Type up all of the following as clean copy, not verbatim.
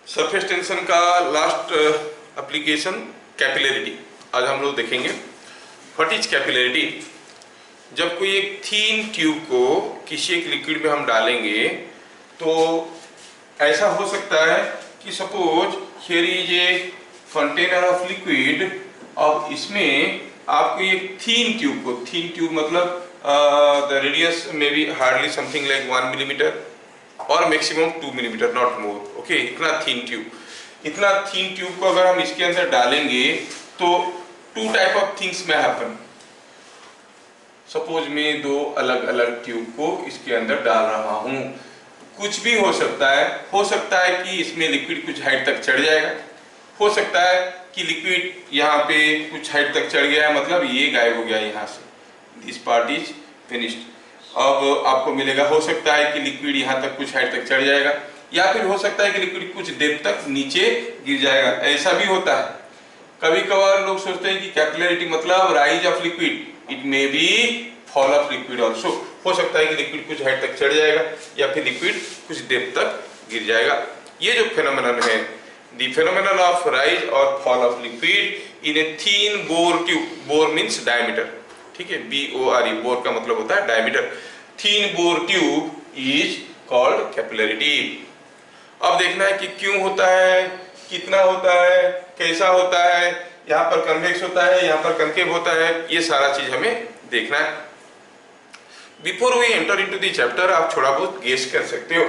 Surface tension का last application capillarity आज हम लोग देखेंगे। What is capillarity? जब कोई एक थीन ट्यूब को किसी एक लिक्विड में हम डालेंगे तो ऐसा हो सकता है कि suppose here is a container of liquid और इसमें आपको एक थीन ट्यूब मतलब the radius may be hardly something like 1 millimeter और maximum 2 millimeter, not more. Okay, इतना थीन ट्यूब को अगर हम इसके अंदर डालेंगे तो टू टाइप ऑफ थिंग्स में हैपन। सपोज मैं दो अलग अलग ट्यूब को इसके अंदर डाल रहा हूं, कुछ भी हो सकता है कि इसमें लिक्विड कुछ हाइट तक चढ़ जाएगा, हो सकता है कि लिक्विड यहाँ पे कुछ हाइट तक चढ़ गया है, मतलब ये गायब हो गया यहाँ से, दिस पार्ट इज फिनिश्ड। अब आपको मिलेगा, हो सकता है कि लिक्विड यहाँ तक कुछ हाइट तक चढ़ जाएगा, या फिर हो सकता है कि लिक्विड कुछ डेप्थ तक नीचे गिर जाएगा। ऐसा भी होता है। कभी कभार लोग सोचते हैं कि कैपिलरिटी मतलब rise of liquid, it may be fall of liquid also. हो सकता है कि लिक्विड कुछ हाइट तक चढ़ जाएगा या फिर लिक्विड कुछ डेप्थ तक गिर जाएगा। ये जो फेनोमेनन है, द फेनोमेनन ऑफ राइज और fall of liquid in A thin bore tube, bore means diameter, ठीक है, BORE, बोर का मतलब होता है diameter. Thin bore tube is called capillarity. अब देखना है कि क्यों होता है, कितना होता है, कैसा होता है, यहाँ पर कन्वेक्स होता है, यहाँ पर कनकेव होता है, ये सारा चीज हमें देखना है। Before we enter into the chapter आप थोड़ा बहुत गेस कर सकते हो।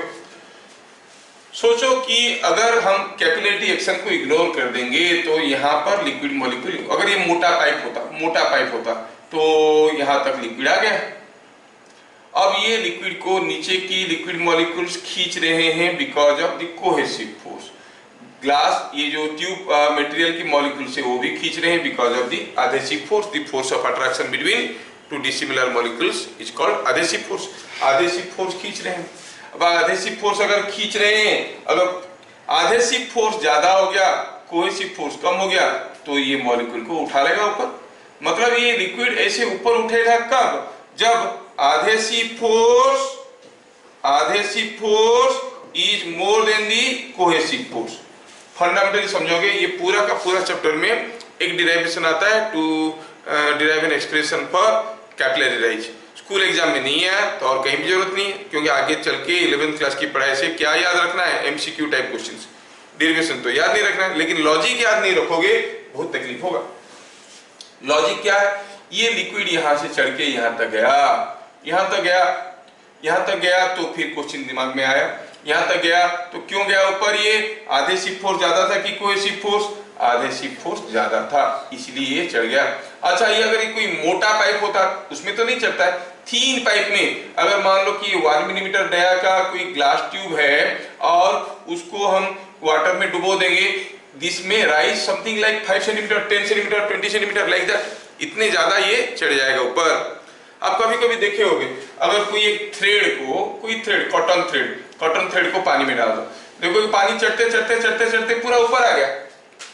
सोचो कि अगर हम कैपिलरिटी एक्शन को इग्नोर कर देंगे तो यहाँ पर लिक्विड मॉलिक्यूल, अगर ये मोटा पाइप होता तो यहाँ तक लिक्विड आ गया। अब ये लिक्विड को नीचे की लिक्विड मॉलिक्यूल्स खींच रहे हैं because of the cohesive force. Glass, ये जो ट्यूब मटेरियल की मॉलिक्यूल्स है वो भी खींच रहे हैं because of the adhesive force, the force of attraction between two dissimilar molecules is called adhesive force. Adhesive force खींच रहे हैं। अब एडहेसिव फोर्स अगर खींच रहे हैं, अगर एडहेसिव फोर्स ज्यादा हो गया, कोहेसिव फोर्स कम हो गया, तो ये मॉलिक्यूल को उठा लेगा ऊपर। मतलब ये लिक्विड ऐसे ऊपर उठेगा कब? जब adhesive force is more then the cohesive force. Fundamentally समझोगे, ये पूरा का पूरा चैप्टर में एक डिराइवेशन आता है to derive an expression for capillary rise. School exam में नहीं है तो और कहीं भी जरूरत नहीं है, क्योंकि आगे चल के 11th क्लास की पढ़ाई से क्या याद रखना है? MCQ type questions. डेरिवेशन तो याद नहीं रखना है, लेकिन लॉजिक याद नहीं रखोगे बहुत तकलीफ होगा। लॉजिक क्या है? ये लिक्विड यहाँ से चढ़ के यहाँ तक गया तो फिर क्वेश्चन दिमाग में आया, यहाँ तक गया तो क्यों गया ऊपर? ये एडहेसिव फोर्स ज्यादा था कि कोहेसिव फोर्स? एडहेसिव फोर्स ज्यादा था, इसलिए ये चढ़ गया। अच्छा, ये अगर कोई मोटा पाइप होता उसमें तो नहीं चढ़ता है। थीन पाइप में अगर मान लो कि 1 मिलीमीटर डाया का कोई ग्लास ट्यूब है और उसको हम वाटर में डुबो देंगे, दिस में rise something like 5 centimetre, 10 centimetre, 20 centimetre like that, इतने ज्यादा ये चढ़ जाएगा ऊपर। आप कभी कभी देखे होंगे, अगर कोई एक कॉटन थ्रेड को पानी में डाल दो, देखो पानी चढ़ते पूरा ऊपर आ गया,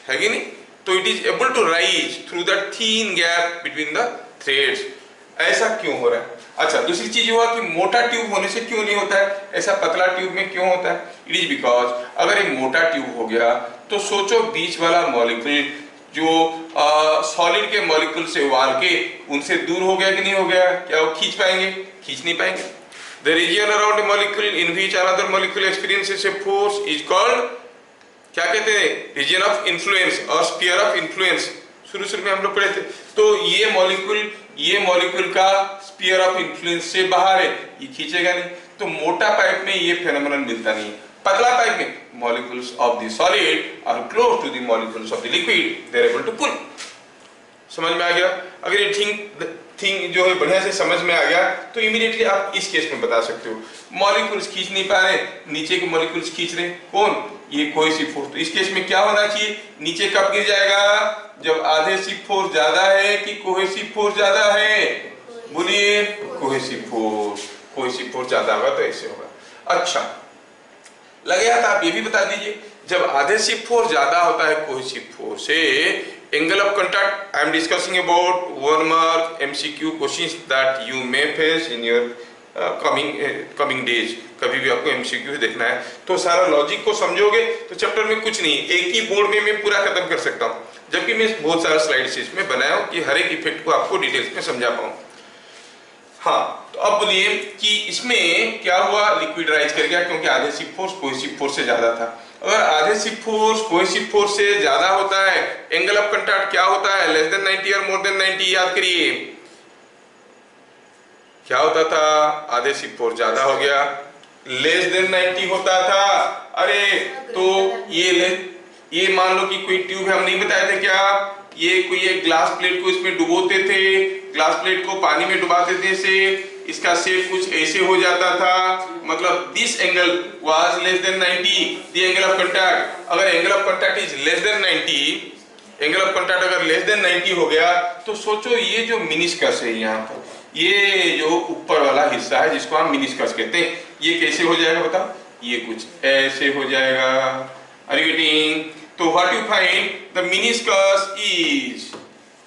है कि नहीं? तो it is able to rise through the thin gap between the threads. ऐसा क्यों हो रहा है? अच्छा, दूसरी चीज हुआ कि मोटा ट्यूब होने से क्यों नहीं होता है, ऐसा पतला ट्यूब में क्यों होता है? इट इज बिकॉज अगर एक मोटा ट्यूब हो गया तो सोचो बीच वाला मॉलिक्यूल जो सॉलिड के मॉलिक्यूल से उबाल के उनसे दूर हो गया कि नहीं हो गया? क्या वो खींच पाएंगे? खींच नहीं पाएंगे। The region around a molecule in which another molecule experiences a force is called, क्या कहते हैं? रीजन ऑफ इन्फ्लुएंस और स्फीयर ऑफ इन्फ्लुएंस। शुरू में हम लोग पढ़े थे। तो ये मॉलिक्यूल का स्फीयर ऑफ इन्फ्लुएंस से बाहर है, ये खींचेगा नहीं। तो मोटा पाइप में ये फेनोमेनन मिलता नहीं है। पतला पाइप में molecules of the solid are close to the molecules of the liquid, they are able to pull। समझ में आ गया? अगर ये थिंग जो है बढ़िया से समझ में आ गया तो इमीडिएटली आप इस केस में बता सकते हो, मॉलिक्यूल्स खींच नहीं पा रहे, नीचे के मॉलिक्यूल्स खींच रहे, कौन? ये कोहेसिव फोर्स। तो इस केस में क्या होना चाहिए? नीचे कब गिर जाएगा? जब एडहेसिव फोर्स ज्यादा है कि कोहेसिव फोर्स ज्यादा है? बोलिए, कोहेसिव फोर्स ज्यादा होगा तो ऐसे होगा। अच्छा, लगे हाथ आप ये भी बता दीजिए, जब एडहेसिव फोर्स ज्यादा होता है कोहेसिव फोर्स से, angle of contact, I am discussing about 1 mark MCQ questions that you may face in your coming days, कभी भी आपको एमसीक्यू देखना है तो सारा लॉजिक को समझोगे तो चैप्टर में कुछ नहीं, एक ही बोर्ड में मैं पूरा खत्म कर सकता हूँ, जबकि मैं बहुत सारा स्लाइड्स इसमें बनाया हूँ कि हर एक इफेक्ट को आपको डिटेल्स में समझा पाऊँ। हाँ, तो अब बोलिए कि इसमें क्या हुआ, लिक्विड राइज कर गया क्योंकि आधेसिव फोर्स कोहेसिव फोर्स से ज्यादा था। अगर आधेसिव फोर्स कोहेसिव फोर्स से ज्यादा होता है, एंगल ऑफ कंटैक्ट क्या होता है, लेस देन 90 और मोर देन 90, याद करिए क्या होता था, आधेसिव फोर्स ज्यादा हो गया, लेस देन 90 होता था। अरे तो ये मान लो कि कोई ट्यूब है, हम नहीं बताए थे क्या, ये कोई एक ग्लास प्लेट को इसमें डुबोते थे, ग्लास प्लेट को पानी में डुबाते थे से इसका शेप कुछ ऐसे हो जाता था, मतलब this angle was less than 90, the angle of contact. अगर angle of contact is less than 90, angle of contact अगर लेस देन 90 हो गया तो सोचो ये जो मिनिस्कस है, यहाँ पर ये जो ऊपर वाला हिस्सा है जिसको हम मिनिस्कस कहते हैं, ये कैसे हो जाएगा बताओ, ये कुछ ऐसे हो जाएगा। Are you getting? तो what you find, the meniscus is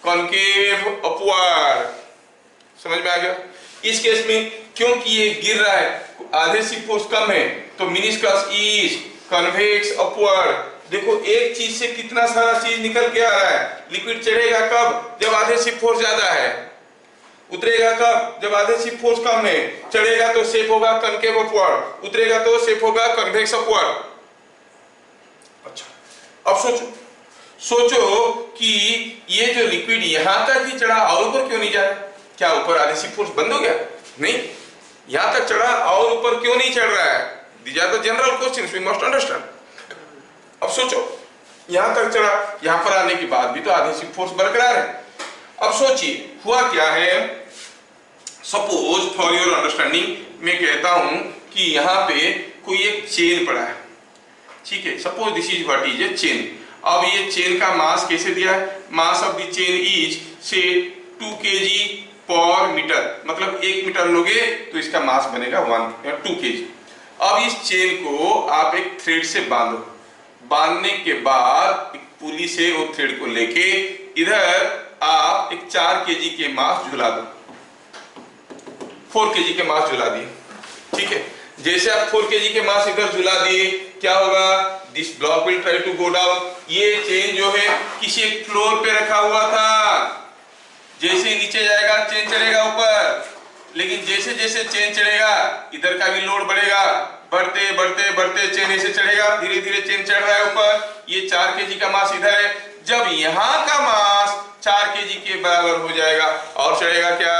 concave upward. समझ में आ गया? इस केस में क्योंकि ये गिर रहा है, आधेसिव फोर्स कम है, तो मिनिस्कस इज कन्वेक्स अपवर्ड। देखो एक चीज से कितना सारा चीज निकल के आ रहा है। लिक्विड चढ़ेगा कब, जब आधेसिव फोर्स ज्यादा है, उतरेगा कब, जब आधेसिव फोर्स कम है। चढ़ेगा तो शेप होगा कनकेव अपवर्ड, उतरेगा तो शेप होगा कन्वेक्स अपवर्ड। अच्छा, अब सोचो कि ये जो लिक्विड यहां तक ही चढ़ा और ऊपर क्यों नहीं जा रहा, क्या ऊपर आधेसिव फोर्स बंद हो गया? नहीं, यहां तक चढ़ा और ऊपर क्यों नहीं चढ़ रहा है? These are the general questions we must understand. अब सोचो यहां तक चढ़ा, यहां पर आने के बाद भी तो आधेसिव फोर्स बरकरार है। अब सोचिए हुआ क्या है, सपोज फॉर योर अंडरस्टैंडिंग मैं कहता हूं कि यहाँ पे कोई एक चेन पड़ा है, ठीक है, suppose this is what is a chain. अब ये चेन का मास कैसे दिया है, mass of the chain is से 2 kg पर मीटर, मतलब 1 मीटर लोगे तो इसका मास बनेगा 1 या 2 kg। अब इस चेन को आप एक थ्रेड से बांधो, बांधने के बाद एक पुली से वो थ्रेड को लेके इधर आप एक 4 kg के मास झुला दो, 4 kg के मास झुला दिए, ठीक है। जैसे आप 4 kg के मास इधर झुला दिए, क्या होगा, this block will try to go down. ये चेन जो है किसी एक फ्लोर पे रखा हुआ था, जैसे नीचे जाएगा चेन चढ़ेगा ऊपर, लेकिन जैसे जैसे चेन चढ़ेगा इधर का भी लोड बढ़ेगा, बढ़ते बढ़ते बढ़ते चेन ऐसे चढ़ेगा, धीरे धीरे चेन चढ़ रहा है ऊपर। ये 4 kg का मास इधर है, जब यहाँ का मास 4 kg के बराबर हो जाएगा और चढ़ेगा क्या,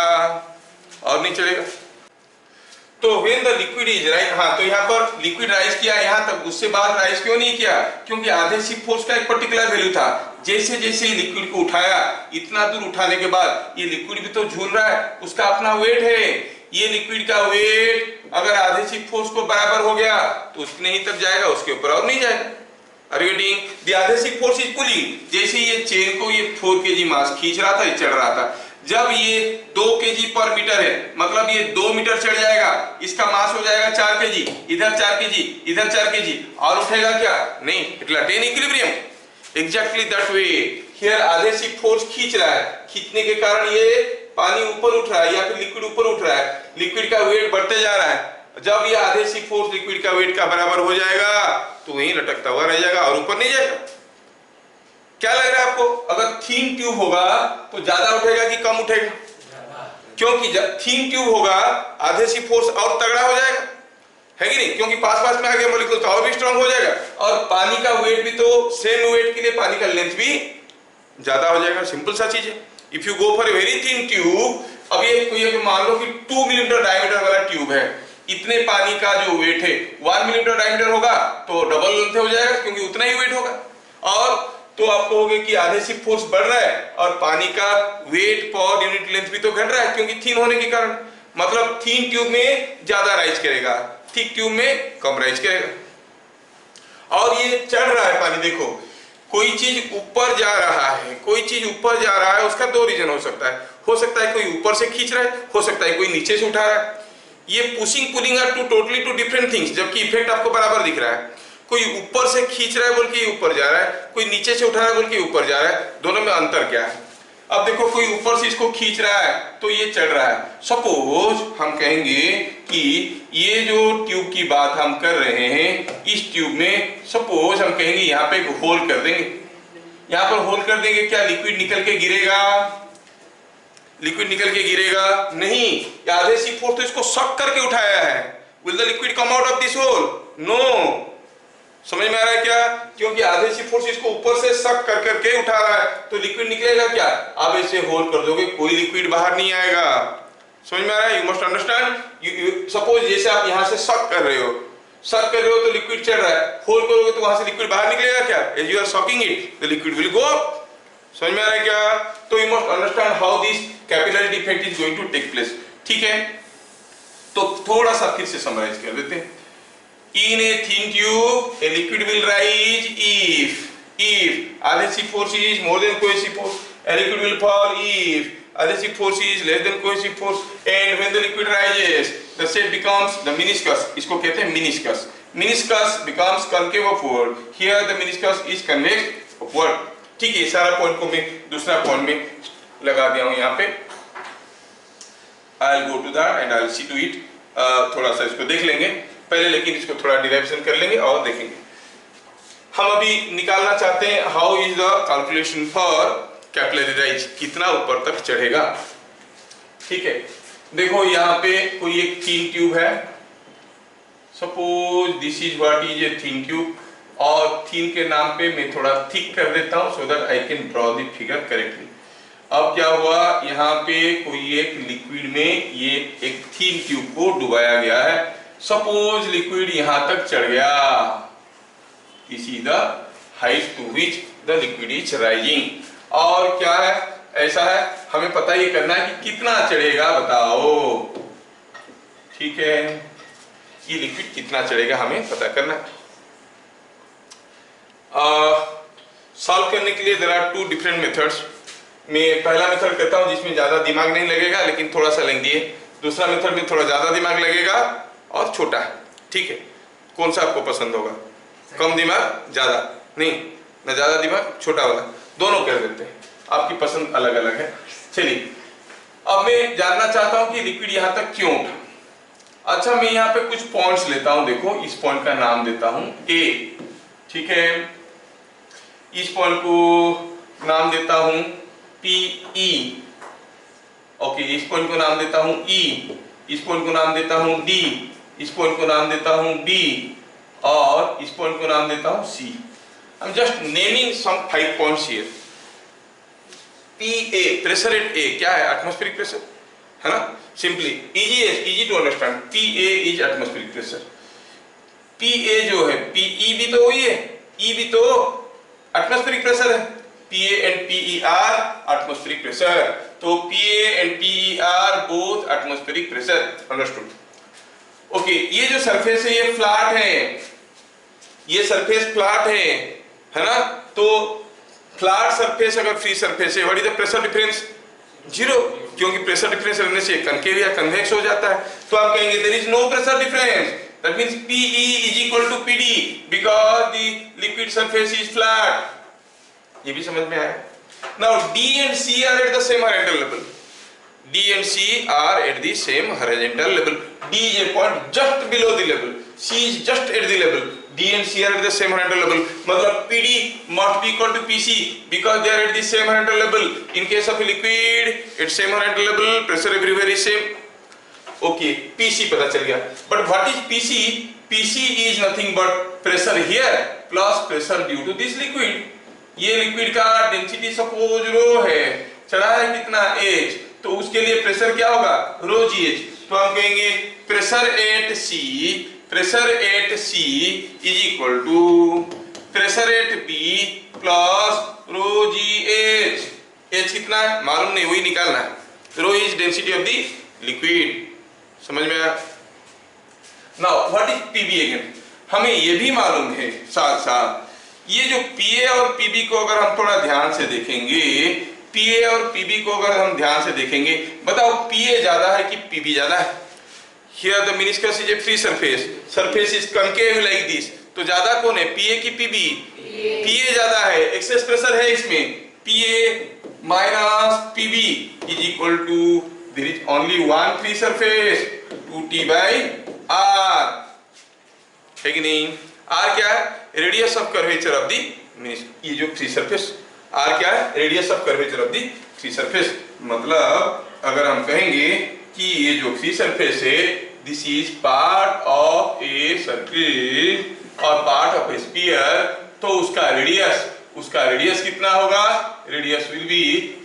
और नहीं चढ़ेगा। तो when the liquid is rise, हाँ तो यहाँ पर लिक्विड राइज किया यहाँ तक, उससे बाद राइज क्यों नहीं किया, क्योंकि आधेसिव फोर्स का एक पर्टिकुलर वैल्यू था। जैसे जैसे लिक्विड को उठाया, इतना दूर उठाने के बाद ये लिक्विड भी तो झूल रहा है, उसका अपना वेट है। ये लिक्विड का वेट अगर आधेसिव फोर्स को बराबर हो गया तो उतने ही तक जाएगा, उसके ऊपर और नहीं जाएगा। Are you getting? The adhesive force is pulling। जैसे ये चेन को ये 4 kg मास खींच रहा था, ये चढ़ रहा था, जब ये 2 kg पर मीटर है, मतलब ये 2 मीटर चढ़ जाएगा, इसका मास हो जाएगा 4 kg, इधर 4 kg, इधर 4 kg, और उठेगा क्या, नहीं, it will attain equilibrium। Exactly that way here adhesive force खींच रहा है, खींचने के कारण ये पानी ऊपर उठ रहा है या फिर लिक्विड ऊपर उठ रहा है, लिक्विड का वेट बढ़ते जा रहा है। जब ये आधेसिव फोर्स लिक्विड का वेट का बराबर हो जाएगा तो वहीं लटकता हुआ रह जाएगा और ऊपर नहीं जाएगा। क्या लग रहा है आपको, अगर थीन ट्यूब होगा तो ज्यादा उठेगा कि कम उठेगा, क्योंकि जब थीन ट्यूब होगा आधेसिव फोर्स और तगड़ा हो जाएगा, है कि नहीं, क्योंकि पास पास में आ गया मॉलिक्यूल तो और भी स्ट्रांग हो जाएगा, और पानी का वेट भी तो सेम वेट के लिए पानी का लेंथ भी ज्यादा हो जाएगा। सिंपल सा चीज है। If you go for a very thin tube, अब ये मान लो कि 2 मिलीमीटर डायमीटर वाला ट्यूब है, इतने पानी का जो वेट है 1 मिलीमीटर डायमीटर होगा तो डबल लेंथ हो जाएगा, क्योंकि उतना ही वेट होगा। और तो आप कहोगे कि आधेसिव फोर्स बढ़ रहा है और पानी का वेट पर यूनिट लेंथ भी तो घट रहा है, क्योंकि थीन होने के कारण, मतलब थीन ट्यूब में ज्यादा राइज करेगा, थिक ट्यूब में कम राइज करेगा। और ये चढ़ रहा है पानी, देखो कोई चीज ऊपर जा रहा है, कोई चीज ऊपर जा रहा है, उसका 2 रीजन हो सकता है कोई ऊपर से खींच रहा है, हो सकता है कोई नीचे से उठा रहा है। ये pushing pulling are totally two different things, जबकि इफेक्ट आपको बराबर दिख रहा है। कोई ऊपर से खींच रहा है बोल के ऊपर जा रहा है, कोई नीचे से उठा रहा है बोल के ऊपर जा रहा है, दोनों में अंतर क्या है। अब देखो कोई ऊपर से इसको खींच रहा है तो ये चढ़ रहा है। सपोज हम कहेंगे कि ये जो ट्यूब की बात हम कर रहे हैं, इस ट्यूब में सपोज हम कहेंगे यहाँ पे एक होल कर देंगे, यहाँ पर होल कर देंगे, क्या लिक्विड निकल के गिरेगा? लिक्विड निकल के गिरेगा नहीं, आधे सी फोर्स तो इसको सक करके उठाया है। Will the liquid come out of this hole? No. समझ में आ रहा है क्या? क्योंकि आधे सी फोर्स इसको ऊपर से सक कर करके उठा रहा है, तो लिक्विड निकलेगा क्या? आप इसे होल कर दोगे, कोई लिक्विड बाहर नहीं आएगा। समझ में आ रहा है? You must understand. सपोज जैसे आप यहाँ से सक कर रहे हो, सक कर रहे हो तो लिक्विड चढ़ रहा है, होल करोगे तो वहां से लिक्विड बाहर निकलेगा क्या? As you are sucking it the liquid will go up. समझ में आ रहा है क्या? तो you must understand how this capillary effect is going to take place. ठीक है, तो थोड़ा सा फिर से समराइज कर देते हैं। In a thin tube, a liquid will rise if adhesive force is more than cohesive force, a liquid will fall if adhesive force is less than cohesive force, and when the liquid rises, the shape becomes the meniscus. इसको कहते हैं meniscus. Meniscus becomes concave upward. Here the meniscus is convex upward. ठीक है, सारा point को मैं दूसरा point में लगा दिया हूँ यहाँ पे। I'll go to that and I'll see to it. थोड़ा सा इसको देख लेंगे पहले, लेकिन इसको थोड़ा डिराइवेशन कर लेंगे और देखेंगे। हम अभी निकालना चाहते हैं how is the calculation for capillary rise, कितना ऊपर तक चढ़ेगा। ठीक है, देखो यहाँ पे कोई एक थिन ट्यूब है, suppose this is what is a thin tube, और थिन के नाम पे मैं थोड़ा थिक कर देता हूँ so that I can draw the figure correctly. अब क्या हुआ, यहाँ पे कोई एक लिक्विड में ये एक थिन ट्यूब को डुबाया गया है। सपोज लिक्विड यहां तक चढ़ गया, this is the height to which the liquid is rising. और क्या है, ऐसा है, हमें पता ये करना है कि कितना चढ़ेगा, बताओ। ठीक है, ये लिक्विड कितना चढ़ेगा हमें पता करना है। सॉल्व करने के लिए there are two different methods. मैं पहला मेथड करता हूं जिसमें ज्यादा दिमाग नहीं लगेगा लेकिन थोड़ा सा लेंदी है। दूसरा मेथड में थोड़ा ज्यादा दिमाग लगेगा और छोटा है। ठीक है, कौन सा आपको पसंद होगा? कम दिमाग, ज्यादा नहीं, ना ज्यादा दिमाग, छोटा वाला, दोनों कर देते हैं, आपकी पसंद अलग अलग है। चलिए, अब मैं जानना चाहता हूं कि लिक्विड यहां तक क्यों उठा। अच्छा, मैं यहाँ पे कुछ पॉइंट्स लेता हूं, देखो इस पॉइंट का नाम देता हूं ए। ठीक है, इस पॉइंट को नाम देता हूं PE। ओके, इस पॉइंट को नाम देता हूं E, इस पॉइंट को नाम देता हूं D, इस पॉइंट को नाम देता हूं B, और इस पॉइंट को नाम देता हूं C। I'm just naming some 5 points here. PA, pressure at A, क्या है? एटमॉस्फेरिक प्रेशर, है ना? Simply easy to understand, PA is atmospheric pressure. PA जो है, PE भी तो वही है, E भी तो एटमॉस्फेरिक प्रेशर है। PA and PE are atmospheric pressure. तो PA and PE are both atmospheric pressure. Understood? Okay, ये जो सरफेस है ये फ्लैट है, ये सरफेस फ्लैट है ना? तो फ्लैट सरफेस अगर फ्री सरफेस है, what is the pressure difference? Zero, क्योंकि प्रेशर डिफरेंस रहने से कनकेव या कन्वेक्स हो जाता है। तो आप कहेंगे there is no pressure difference, that means PE is equal to PD because the liquid surface is flat. ये भी समझ में आया? Now D and C are at the same horizontal level. D and C are at the same horizontal level. D is a point just below the level. C is just at the level. D and C are at the same horizontal level. मतलब PD must be equal to PC because they are at the same horizontal level. In case of a liquid, at same horizontal level, pressure everywhere is same. Okay, PC पता चल गया. But what is PC? PC is nothing but pressure here plus pressure due to this liquid. ये liquid का density suppose रो है, चढ़ा है कितना? H, तो उसके लिए प्रेशर क्या होगा? रो GH। तो हम कहेंगे pressure at C is equal to pressure at B plus rho GH। H कितना है मालूम नहीं, वही निकालना है। Rho is density of the liquid. समझ में आया? Now what is PB again? हमें ये भी मालूम है साथ साथ, ये जो PA और PB को अगर हम थोड़ा ध्यान से देखेंगे, PA और PB को अगर हम ध्यान से देखेंगे, बताओ PA ज्यादा है कि PB ज्यादा है? Here the meniscus is a free surface, surface is concave like this, तो ज्यादा कौन है, PA की PB? PA ज्यादा है, एक्सेस प्रेशर है इसमें, PA minus PB is equal to, there is only one free surface, 2T by R, है कि नहीं? R क्या है? Radius of curvature of the meniscus. ये जो फ्री सरफेस R क्या है? Radius of curvature of the free surface. मतलब अगर हम कहेंगे कि ये जो फ्री सरफेस है, this is part of a circle और पार्ट ऑफ ए स्फीयर, तो उसका रेडियस कितना होगा? Radius will be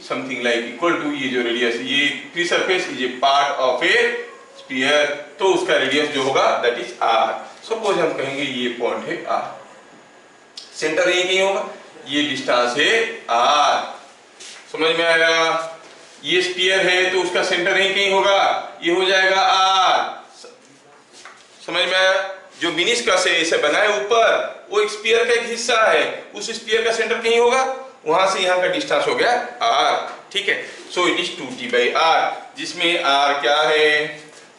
something like equal to, ये जो रेडियस, ये free surface is a part of a sphere, तो उसका रेडियस जो होगा दैट इज r। सपोज हम कहेंगे ये पॉइंट है r, सेंटर यही कहीं होगा, ये डिस्टेंस है r, समझ में आया? ये स्फीयर है तो उसका सेंटर यही कहीं होगा, ये हो जाएगा r, समझ में आया? जो मिनिस्कस है इसे बनाए ऊपर, वो एक स्फीयर का एक हिस्सा है, उस स्फीयर का सेंटर कहीं होगा, वहां से यहाँ का डिस्टेंस हो गया r, ठीक है? सो it is 2T by R, जिसमें r क्या है?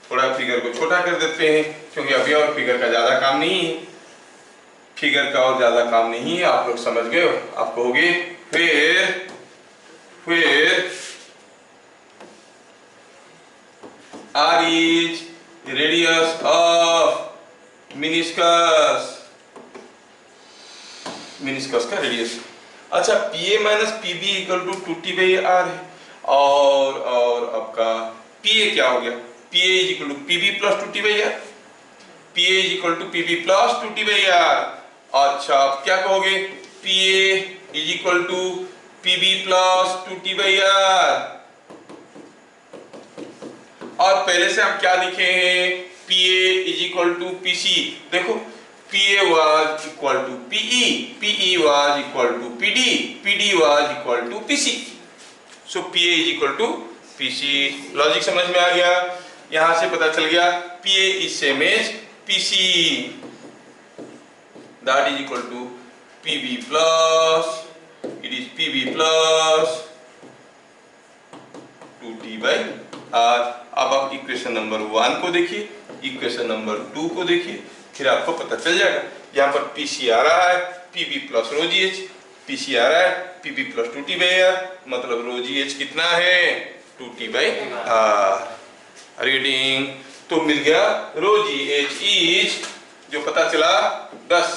थोड़ा फिगर को छोटा कर देते हैं क्योंकि अभी और फिगर का ज्यादा काम नहीं है, फिगर का और ज्यादा काम नहीं है, आप लोग समझ गए हो। आप कहोगे फिर R is radius of meniscus का रेडियस। अच्छा, PA minus PB equal to 2T by R है, और आपका PA क्या हो गया? PA is equal to PB plus 2T by R, PA is equal to PB plus 2T by R। अच्छा, आप क्या कहोगे? PA is equal to PB plus 2T by R, और पहले से हम क्या लिखे हैं? PA is equal to PC। देखो, PA was equal to PE, PE was equal to PD, PD was equal to PC. So PA is equal to PC। Logic समझ में आ गया? यहां से पता चल गया PA is same as PC, that is equal to PB plus, it is PB plus 2T by R। अब आप इक्वेशन नंबर 1 को देखिए, इक्वेशन नंबर 2 को देखिए, फिर आपको पता चल जाएगा। यहाँ पर PC आ रहा है PB plus rho GH, PC आ रहा है PB plus 2T by R, मतलब रो GH कितना है? 2T by R। Are you getting? तो मिल गया रो GH इज, जो पता चला 10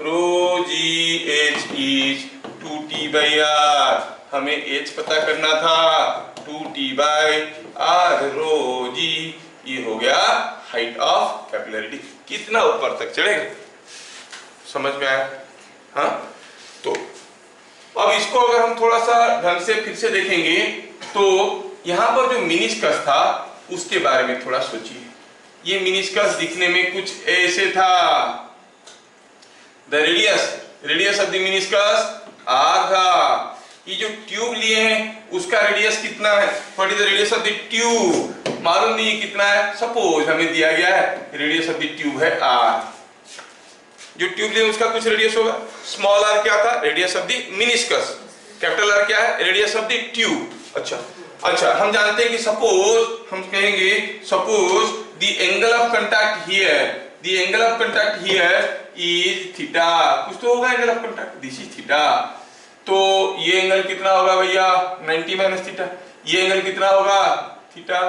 रो GH is 2T by R। हमें H पता करना था, 2T by R rho G, ये हो गया हाइट ऑफ कैपिलरिटी, कितना ऊपर तक चढ़ेगा। समझ में आया? हाँ, तो अब इसको अगर हम थोड़ा सा ढंग से फिर से देखेंगे तो यहाँ पर जो मिनिस्कस था उसके बारे में थोड़ा सोचिए। ये मिनिस्कस दिखने में कुछ ऐसे था, the radius of the meniscus R था। ये जो ट्यूब लिए हैं उसका रेडियस कितना है? What is the radius of the tube? मालूम नहीं कितना है। सपोज हमें दिया गया है रेडियस ऑफ द ट्यूब है R, जो ट्यूब लिए उसका कुछ रेडियस होगा। स्मॉल r क्या था? Radius of the meniscus. Capital R क्या है? Radius of the tube. अच्छा, हम जानते हैं कि सपोज हम कहेंगे, suppose the angle of contact here is theta, कुछ तो होगा angle of contact, this is theta. तो ये एंगल कितना होगा भैया? 90 माइनस थीटा। ये एंगल कितना होगा? थीटा।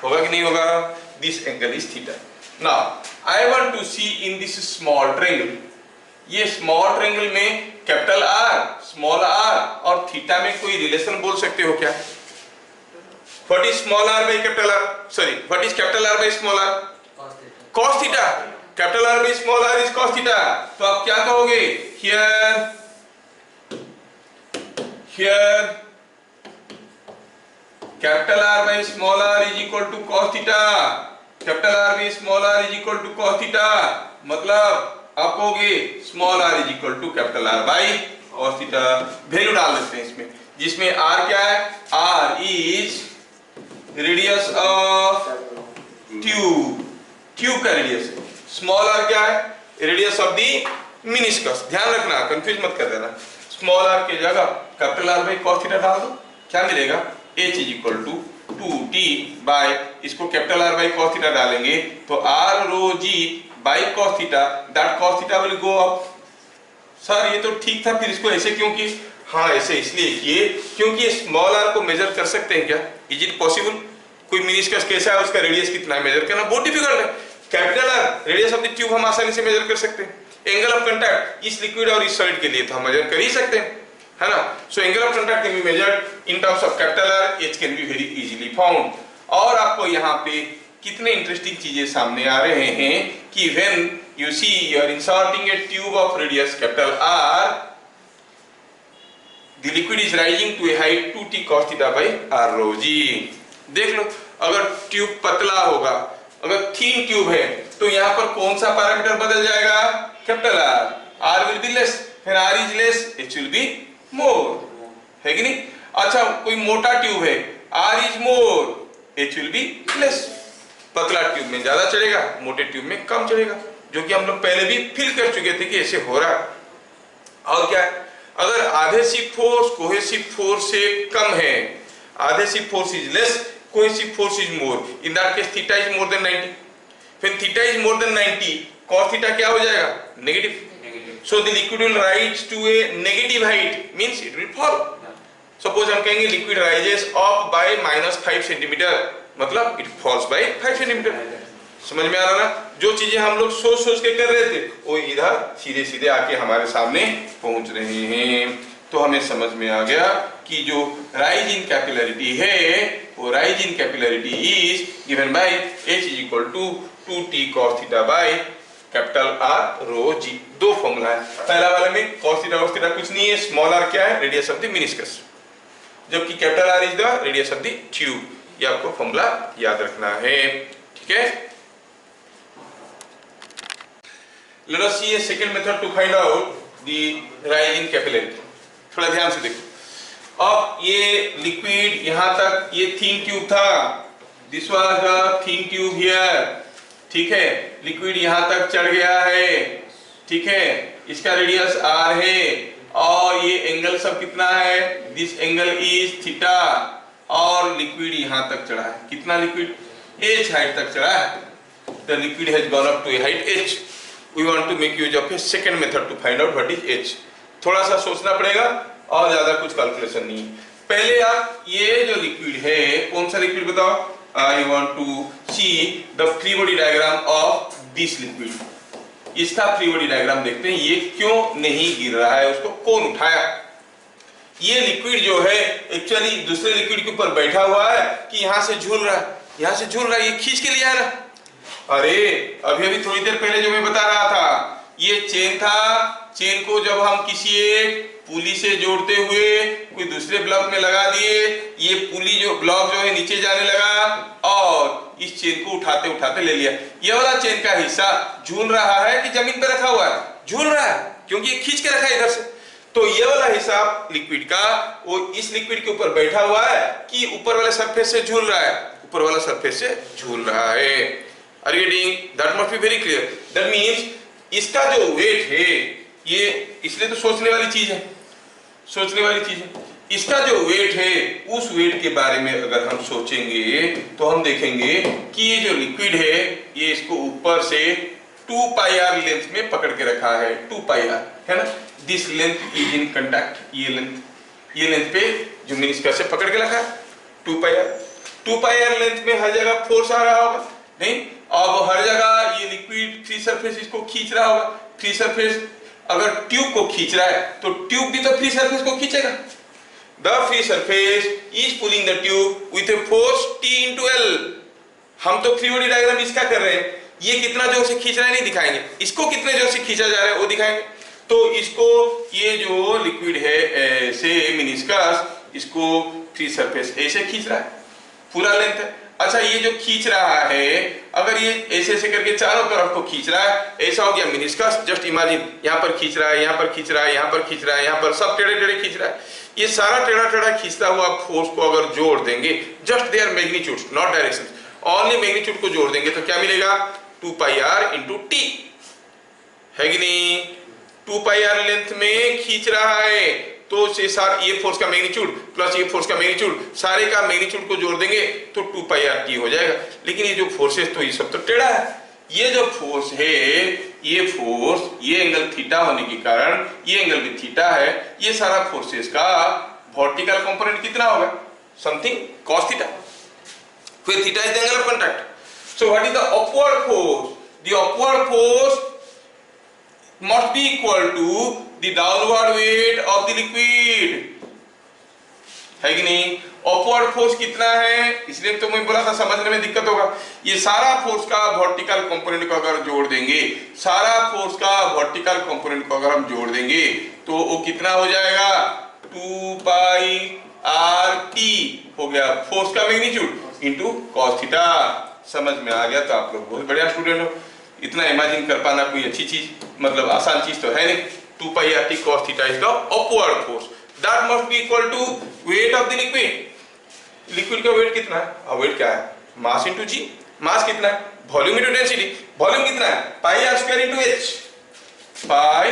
होगा कि नहीं होगा? This angle is theta. Now I want to see in this small triangle, ये स्मॉल ट्रायंगल में कैपिटल R, स्मॉल r और थीटा में कोई रिलेशन बोल सकते हो क्या? What is small r by capital R? Sorry, what is capital R by small r? cos theta. Capital R by small r is cos theta. तो आप क्या कहोगे? here capital R by small r is equal to cos theta, capital R by small r is equal to cos theta, मतलब आप कहोगे small r is equal to capital R by cos theta। Value डाल देते हैं इसमें, जिसमें r क्या है? R is radius of tube का रेडियस है। स्मॉल r क्या है? Radius of the meniscus. ध्यान रखना, कंफ्यूज मत कर देना। स्मॉल r की जगह capital R by cos theta डाल दो, क्या मिलेगा? H is equal to 2T by, इसको capital R by cos theta डालेंगे तो R rho G by cos theta, that cos theta will go up. Sir ये तो ठीक था, फिर इसको ऐसे क्यों की? हाँ ऐसे इसलिए किए क्योंकि स्मॉल आर को मेजर कर सकते हैं क्या? Is it possible? कोई मिनिस्कस कैसा है, उसका रेडियस कितना है, मेजर करना बहुत डिफिकल्ट है। Capital R radius of the tube हम आसानी से मेजर कर सकते हैं। एंगल ऑफ कांटेक्ट इस लिक्विड और इस सॉलिड के लिए तो हम मेजर कर ही सकते हैं, है ना। So angle of contact can be measured in terms of capital R, H can be very easily found. और आपको यहाँ पे कितने इंटरेस्टिंग चीजें सामने आ रहे हैं कि when you see you are inserting a tube of radius capital R, the liquid is rising to a height 2t cos theta by r rho g। देख लो, अगर ट्यूब पतला होगा, अगर थिन ट्यूब है, तो यहाँ पर कौन सा पैरामीटर बदल जाएगा? Capital R will be less, फिर R is less, H will be more, है कि नहीं। अच्छा, कोई मोटा ट्यूब है, R is more, H will be less. पतला ट्यूब में ज्यादा चढ़ेगा, मोटे ट्यूब में कम चढ़ेगा, जो कि हम लोग पहले भी फील कर चुके थे कि ऐसे हो रहा है। और क्या है, अगर आधेसिव फोर्स कोहेसिव फोर्स से कम है, adhesive force is less, cohesive force is more, in that case theta is more than 90। फिर theta is more than 90, cos theta क्या हो जाएगा? Negative. So the liquid will rise to a negative height, means it will fall. Suppose हम कहेंगे liquid rises up by -5 centimeter, मतलब it falls by 5 centimeter. समझ में आ रहा ना? जो चीजें हम लोग सोच सोच के कर रहे थे, वो इधर सीधे सीधे आके हमारे सामने पहुंच रहे हैं। तो हमें समझ में आ गया कि जो राइज इन कैपिलरिटी है, वो rise in capillarity is given by h is equal to 2t cos theta by capital R rho g। दो फॉर्मूला है। पहला वाले में cos थीटा कुछ नहीं है, स्मॉल r क्या है? रेडियस ऑफ द मेनिस्कस, जबकि capital R is the radius of the tube. ये आपको फॉर्मूला याद रखना है, ठीक है। Let us see a second method to find out the rise in capillarity। थोड़ा ध्यान से देखो। अब ये लिक्विड यहाँ तक, ये थिन ट्यूब था, this was the thin tube here, ठीक है। लिक्विड यहाँ तक चढ़ गया है, ठीक है, इसका रेडियस r है, और ये एंगल सब कितना है? दिस एंगल इज थीटा, और लिक्विड यहाँ तक चढ़ा है। कितना लिक्विड? h हाइट तक चढ़ा है। The liquid has gone up to a height h। We want to make use of a second method to find out what is h। थोड़ा सा सोचना पड़ेगा और ज्यादा कुछ कैलकुलेशन नहीं। पहले आप ये जो लिक्विड है, कौन सा लिक्विड बताओ? I want to see the free body diagram of this liquid। इसका फ्री बॉडी डायग्राम देखते हैं। ये क्यों नहीं गिर रहा है, उसको कौन उठाया? ये लिक्विड जो है एक्चुअली दूसरे लिक्विड के ऊपर बैठा हुआ है कि यहाँ से झूल रहा है, यहाँ से झूल रहा है, ये खींच के लिया है ना। अरे अभी थोड़ी देर पहले जो मैं बता रहा था, ये चेन था, चेन को जब हम किसी एक पुली से जोड़ते हुए कोई दूसरे ब्लॉक में लगा दिए, ये पुली जो ब्लॉक जो है नीचे जाने लगा और इस चेन को उठाते उठाते ले लिया। ये वाला चेन का हिस्सा झूल रहा है कि जमीन पर रखा हुआ है? झूल रहा है, क्योंकि ये खींच के रखा है इधर से। तो ये वाला हिस्सा लिक्विड का वो इस लिक्विड के ऊपर बैठा हुआ है कि ऊपर वाले सरफेस से झूल रहा है? ऊपर वाला सरफेस से झूल रहा है। Are you getting? That must be very clear. That means इसका जो वेट है, ये इसलिए तो सोचने वाली चीज है, सोचने वाली चीज है। इसका जो वेट है, उस वेट के बारे में अगर हम सोचेंगे तो हम देखेंगे कि ये जो लिक्विड है, ये इसको ऊपर से 2 pi r लेंथ में पकड़ के रखा है। 2 pi r है ना। This length is in contact, ये लेंथ पे जो मेनिस्कस से पकड़ के रखा है 2 pi r। 2 pi r length में हर जगह फोर्स आ रहा होगा नहीं, अब हर जगह ये लिक्विड फ्री सरफेस इसको खींच रहा होगा। फ्री सरफेस अगर ट्यूब को खींच रहा है तो ट्यूब भी तो फ्री सरफेस को खींचेगा। The free surface is pulling the tube with a force T into L। हम तो फ्री बॉडी डायग्राम इसका कर रहे हैं, ये कितना जोर से खींच रहा है नहीं दिखाएंगे, इसको कितने जोर से खींचा जा रहा है वो दिखाएंगे। तो इसको ये जो लिक्विड है ऐसे मेनिस्कस, इसको फ्री सरफेस ऐसे खींच रहा है, पूरा लेंथ है। अच्छा, ये जो खींच रहा है, अगर ये ऐसे ऐसे करके चारों तरफ को खींच रहा है, ऐसा हो गया मेनिस्कस। जस्ट इमेजिन, यहाँ पर खींच रहा है, यहाँ पर खींच रहा है, यहाँ पर खींच रहा है, यहाँ पर सब टेढ़े टेढ़े खींच रहा है। ये सारा टेढ़ा टेढ़ा खींचता हुआ फोर्स को अगर जोड़ देंगे, just there magnitude not direction, only magnitude को जोड़ देंगे तो क्या मिलेगा? 2 pi r into t, है कि नहीं? 2 pi r लेंथ में खींच रहा है, तो ये फोर्स का मैग्नीट्यूड प्लस ये फोर्स का मैग्नीट्यूड, सारे का मैग्नीट्यूड को जोड़ देंगे तो 2 pi r t हो जाएगा। लेकिन ये जो फोर्स है, तो ये सब तो टेढ़ा है। ये जो फोर्स है, ये फोर्स, ये एंगल थीटा होने के कारण, ये एंगल भी थीटा है, ये सारा फोर्सेस का वर्टिकल कंपोनेंट कितना होगा? Something cos theta, where theta is the angle of contact. So what is the upward force? The upward force must be equal to the downward weight of the liquid, है कि नहीं? Upward force कितना है? इसलिए तो मैं बोला था समझने में दिक्कत होगा। ये सारा फोर्स का वर्टिकल कंपोनेंट को अगर जोड़ देंगे, सारा फोर्स का वर्टिकल कंपोनेंट को अगर हम जोड़ देंगे तो वो कितना हो जाएगा? 2 पाई आर टी हो गया, फोर्स का मैग्नीट्यूड इनटू cos थीटा। समझ में आ गया तो आप लोग बहुत बढ़िया स्टूडेंट हो। इतना इमेजिन कर पाना कोई अच्छी चीज, मतलब आसान चीज तो है नहीं। 2 pi R T cos theta is the upward force, that must be equal to weight of the liquid. Liquid का वेट कितना है? और वेट क्या है? मास इंटू जी। मास कितना है? Volume into density. वॉल्यूम कितना है? Pi R square into H. Pi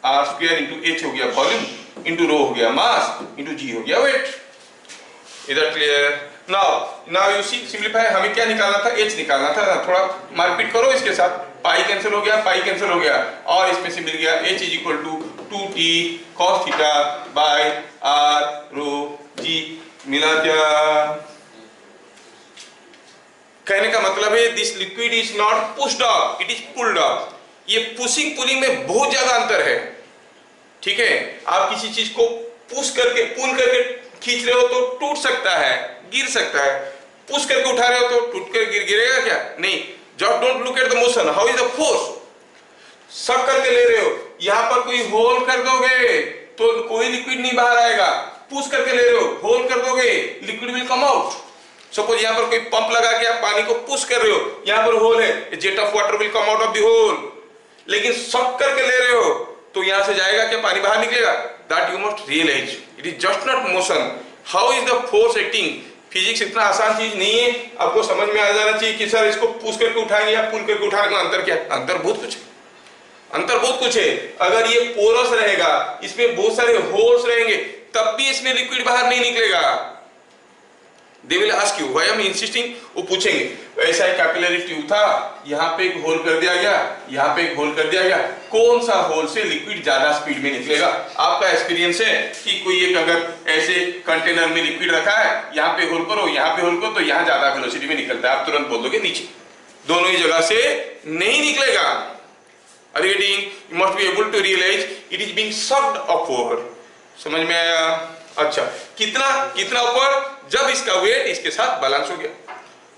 R square into H हो गया वॉल्यूम, इंटू रो हो गया मास, इंटू जी हो गया वेट। इधर clear? Now you see simplify. हमें क्या निकालना था? एच निकालना था। थोड़ा मारपीट करो इसके साथ। पाई कैंसिल हो गया, पाई कैंसिल हो गया, और इसमें से मिल गया H is equal to 2t cos theta by R rho G. मिला क्या? कहने का मतलब है this liquid is not pushed up, it is pulled up. ये पुशिंग पुलिंग में बहुत ज्यादा अंतर है, ठीक है? आप किसी चीज को पुश करके पुल करके खींच रहे हो तो टूट सकता है, गिर सकता है। पुश करके उठा रहे हो तो टूट कर गिरेगा क्या? नहीं। Just don't look at the motion, how is the force. सब करके ले रहे हो, यहां पर कोई होल कर दोगे तो कोई लिक्विड नहीं बाहर आएगा। पुश करके ले रहे हो, होल कर दोगे, liquid will come out. Suppose यहां पर कोई पंप लगा के आप पानी को पुश कर रहे हो, यहां पर होल है, jet of water will come out of the hole. लेकिन सब करके ले रहे हो तो यहां से जाएगा क्या? पानी बाहर निकलेगा? That you must realise, it is just not motion, how is the force acting. Physics इतना आसान चीज नहीं है, आपको समझ में आ जाना चाहिए कि सर इसको पुश करके उठाएंगे या पुल करके उठाने का अंतर क्या है। अंतर बहुत कुछ है, अंतर बहुत कुछ है। अगर ये पोरस रहेगा, इसमें बहुत सारे होल्स रहेंगे, तब भी इसमें लिक्विड बाहर नहीं निकलेगा। They will ask you why I am insisting, वो पूछेंगे ऐसा एक कैपिलरी ट्यूब था, यहाँ पे एक होल कर दिया गया, यहाँ पे एक होल कर दिया गया, कौन सा होल से लिक्विड ज्यादा स्पीड में निकलेगा? आपका एक्सपीरियंस है कि कोई एक अगर ऐसे कंटेनर में लिक्विड रखा है, यहाँ पे होल करो, यहाँ पे होल करो, तो यहाँ ज्यादा वेलोसिटी में निकलता है, आप तुरंत बोल दोगे नीचे। दोनों ही जगह से नहीं निकलेगा। Reading, you must be able to realize it is being sucked upward. समझ में आया? अच्छा, कितना कितना ऊपर? जब इसका वेट इसके साथ बैलेंस हो गया,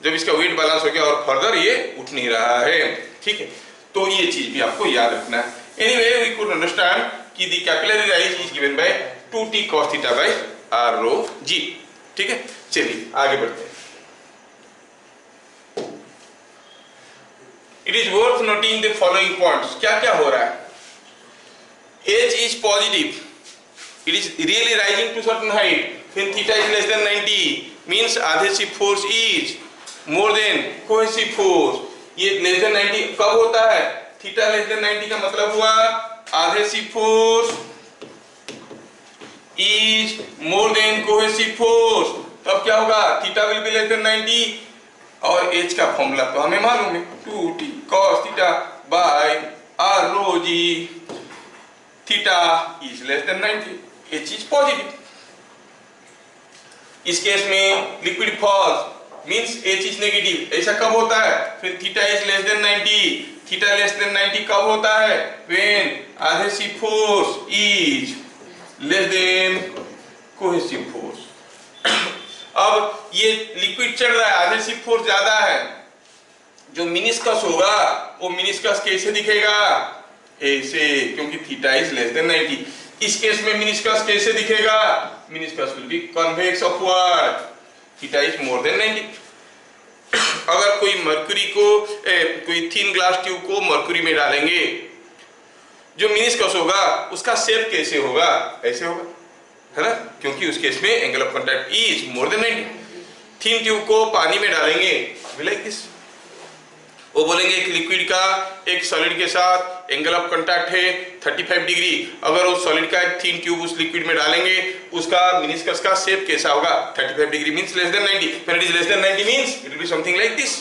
जब इसका वेट बैलेंस हो गया और फर्दर ये उठ नहीं रहा है, ठीक है? तो ये चीज भी आपको याद रखना है। एनीवे वी कुड अंडरस्टैंड कि द कैपिलरी राइज is given bye 2t cos theta by r rho g, ठीक है? चलिए आगे बढ़ते हैं। It is worth noting the following points. क्या क्या हो रहा है? H is positive. It is really rising to certain height. When theta is less than 90, means adhesive force is more than cohesive force. ये less than 90 कब होता है? Theta less than 90 का मतलब हुआ adhesive force is more than cohesive force. तब क्या होगा? Theta will be less than 90 और H का फॉर्मूला तो हमें मालूम है, 2t cos theta by r rho g। Theta is less than 90, H is positive. इस केस में liquid falls means H is negative. ऐसा कब होता है? फिर theta is less than 90। Theta less than 90 कब होता है? When adhesive force is less than cohesive force. अब ये लिक्विड चढ़ रहा है, एडहेसिव फोर्स ज्यादा है, जो मिनिस्कस होगा वो मिनिस्कस कैसे दिखेगा? ऐसे, क्योंकि थीटा इज लेस देन 90। इस केस में मिनिस्कस कैसे दिखेगा? Meniscus will be convex upward, theta is more than 90। अगर कोई मरकरी को कोई थिन ग्लास ट्यूब को मरकरी में डालेंगे, जो मिनिस्कस होगा उसका शेप कैसे होगा? ऐसे होगा, है ना? क्योंकि उस केस में angle of contact is more than 90। Thin tube को पानी में डालेंगे, लाइक दिस। वो बोलेंगे एक लिक्विड का एक सॉलिड के साथ एंगल ऑफ कांटेक्ट है 35 डिग्री। अगर उस सॉलिड का एक थिन ट्यूब उस लिक्विड में डालेंगे, उसका मिनिस्कस का शेप कैसा होगा? 35 degree means less than 90। When it is less than 90 means it will be something like this.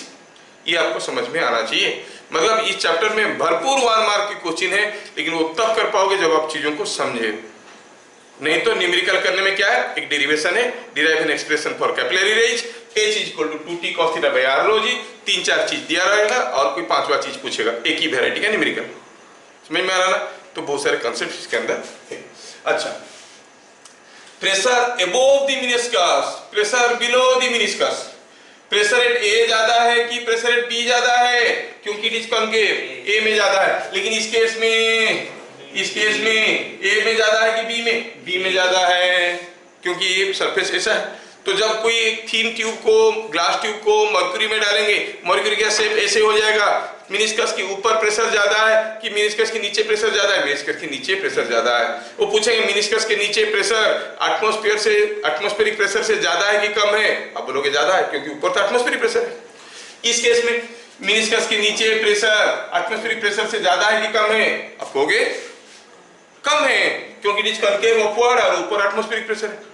ये आपको समझ में आना चाहिए। मतलब इस चैप्टर में भरपूर 1 मार्क के क्वेश्चन है, लेकिन वो तब कर पाओगे जब आप चीजों को समझे। नहीं तो न्यूमेरिकल करने में क्या है, एक डेरिवेशन है, derive an expression for capillary range, H equal to 2t cos theta by r rho g, 3-4 चीज दिया रहेगा और कोई 5वां चीज पूछेगा, एक ही वेराइटी का न्यूमेरिकल। समझ में आ रहा ना? तो बहुत सारे कंसेप्ट इसके अंदर है। अच्छा, pressure above the meniscus, pressure below the meniscus. Pressure at A ज्यादा है कि प्रेशर एट B ज्यादा है? क्योंकि इट इज कॉन्केव, A में ज्यादा है। लेकिन इस केस में A में ज्यादा है कि B में? B में ज्यादा है, क्योंकि ये सरफेस ऐसा है। तो जब कोई एक थीन ट्यूब को, ग्लास ट्यूब को मर्क्यूरी में डालेंगे, मर्क्यूरी का शेप ऐसे हो जाएगा, मेनिस्कस के ऊपर प्रेशर ज्यादा है कि मेनिस्कस के नीचे प्रेशर ज्यादा है? मेनिस्कस के नीचे प्रेशर ज्यादा है। वो पूछेंगे मेनिस्कस के नीचे प्रेशर एटमॉस्फेरिक प्रेशर से ज्यादा है कि कम है? आप बोलोगे ज्यादा है, क्योंकि ऊपर तो एटमॉस्फेरिक प्रेशर है। इस केस में मेनिस्कस के नीचे प्रेशर एटमॉस्फेरिक प्रेशर से ज्यादा है कि कम है? आप कहोगे कम है, क्योंकि इट इज कॉन्केव अपवर्ड और ऊपर एटमॉस्फेरिक प्रेशर है।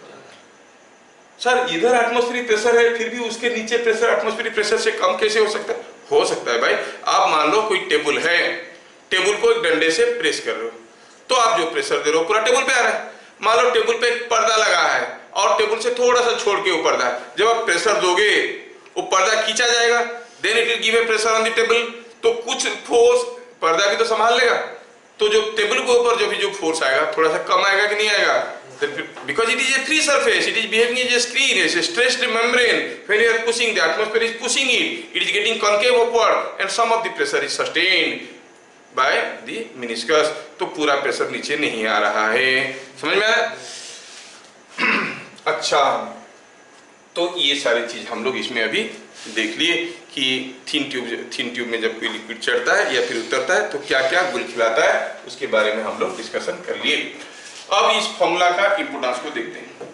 सर इधर एटमॉस्फेरिक प्रेशर है, फिर भी उसके नीचे प्रेशर एटमॉस्फेरिक प्रेशर से कम कैसे हो सकता है? हो सकता है भाई, आप मान लो कोई टेबल है, टेबल को एक डंडे से प्रेस कर रहे हो, तो आप जो प्रेशर दे रहे हो पूरा टेबल पे आ रहा है। मान लो टेबल पे एक पर्दा लगा है और टेबल से थोड़ा सा छोड़ के वो पर्दा है, जब आप प्रेशर दोगे वो पर्दा खींचा जाएगा, then it will give a pressure on the table. तो कुछ फोर्स पर्दा भी तो संभाल लेगा, तो जो टेबल के ऊपर जो भी जो फोर्स आएगा थोड़ा सा कम आएगा कि नहीं आएगा? Because it is a free surface, it is behaving as a screen, as a stressed membrane. When you are pushing, the atmosphere is pushing it, it is getting concave upward, and some of the pressure is sustained by the meniscus. तो पूरा pressure नीचे नहीं आ रहा है, समझ में आया? अच्छा, तो ये सारी चीज हम लोग इसमें अभी देख लिए कि थीन ट्यूब में जब कोई लिक्विड चढ़ता है या फिर उतरता है तो क्या क्या गुल खिलाता है, उसके बारे में हम लोग डिस्कशन कर लिए। अब इस फॉर्मूला का इंपोर्टेंस को देखते हैं।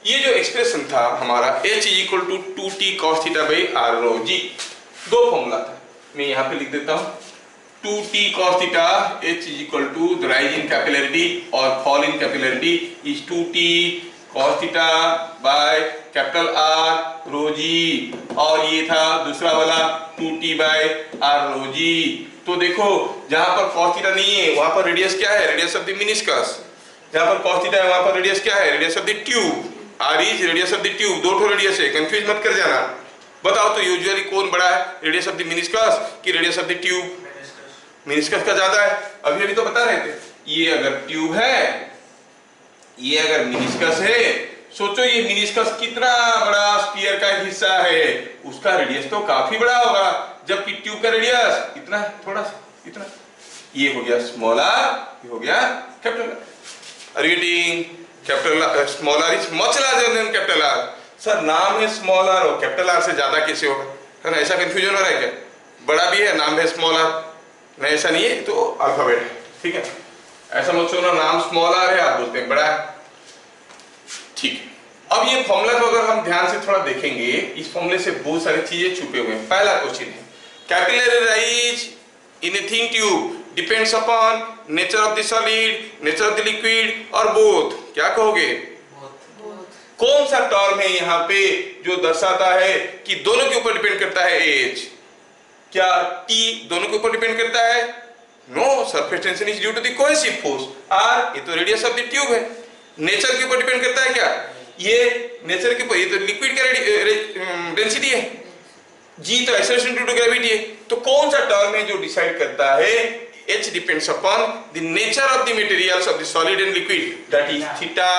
ये जो एक्सप्रेशन था हमारा H equal to 2t cos theta by r rho g, दो फॉर्मूला था, मैं यहाँ पे लिख देता हूँ। 2t cos theta H equal to the rise in capillarity और fall in capillarity is 2t cos theta by capital R rho g, और ये था दूसरा वाला 2t bye r rho g। तो देखो जहां पर cos थीटा नहीं है वहां पर रेडियस क्या है? Radius of the meniscus. जहां पर cos थीटा है वहां पर रेडियस क्या है? Radius of the tube. r is radius of the tube, दो ठो रेडियस है, कंफ्यूज मत कर जाना। बताओ तो यूजुअली कौन बड़ा है, रेडियस ऑफ द मेनिस्कस कि radius of the tube? Meniscus का ज्यादा है। अभी तो बता रहे थे, ये अगर ट्यूब है, ये अगर मेनिस्कस है, सोचो ये मेनिस्कस कितना बड़ा स्फीयर का हिस्सा है, उसका रेडियस तो काफी बड़ा होगा, जबकि ट्यूब का रेडियस इतना है, थोड़ा सा इतना। ये हो गया स्मॉल आर, ये हो गया capital R. Are you getting? Capital small R is much larger than capital R. Sir नाम है स्मॉल आर और कैपिटल आर से ज्यादा कैसे होगा? है ना, ऐसा कंफ्यूजन हो रहा है क्या? बड़ा भी है, नाम है स्मॉल आर, नहीं ऐसा नहीं है, तो अल्फाबेट है, ठीक है। ऐसा मत सोचना नाम स्मॉल आर है आप बोलते हैं बड़ा है, ठीक है। अब ये फॉर्मूला को अगर हम ध्यान से थोड़ा देखेंगे, इस फॉर्मूले से बहुत सारी चीजें छुपे हुए हैं। पहला क्वेश्चन है capillary rise in a thin tube depends upon nature of the solid, nature of the liquid और बोथ। क्या कहोगे? कौन सा टर्म है यहाँ पे जो दर्शाता है कि दोनों के ऊपर डिपेंड करता है H? क्या T दोनों के ऊपर डिपेंड करता है? No, surface tension is due to the cohesive force. R ये तो रेडियस ऑफ द ट्यूब है। नेचर के ऊपर डिपेंड करता है क्या? ये नेचर के ऊपर, ये तो लिक्विड का डेंसिटी है। G तो एक्सेलरेशन ड्यू टू ग्रेविटी है। तो कौन सा टर्म है जो डिसाइड करता है? H depends upon the nature of the materials of the solid and liquid, that is theta।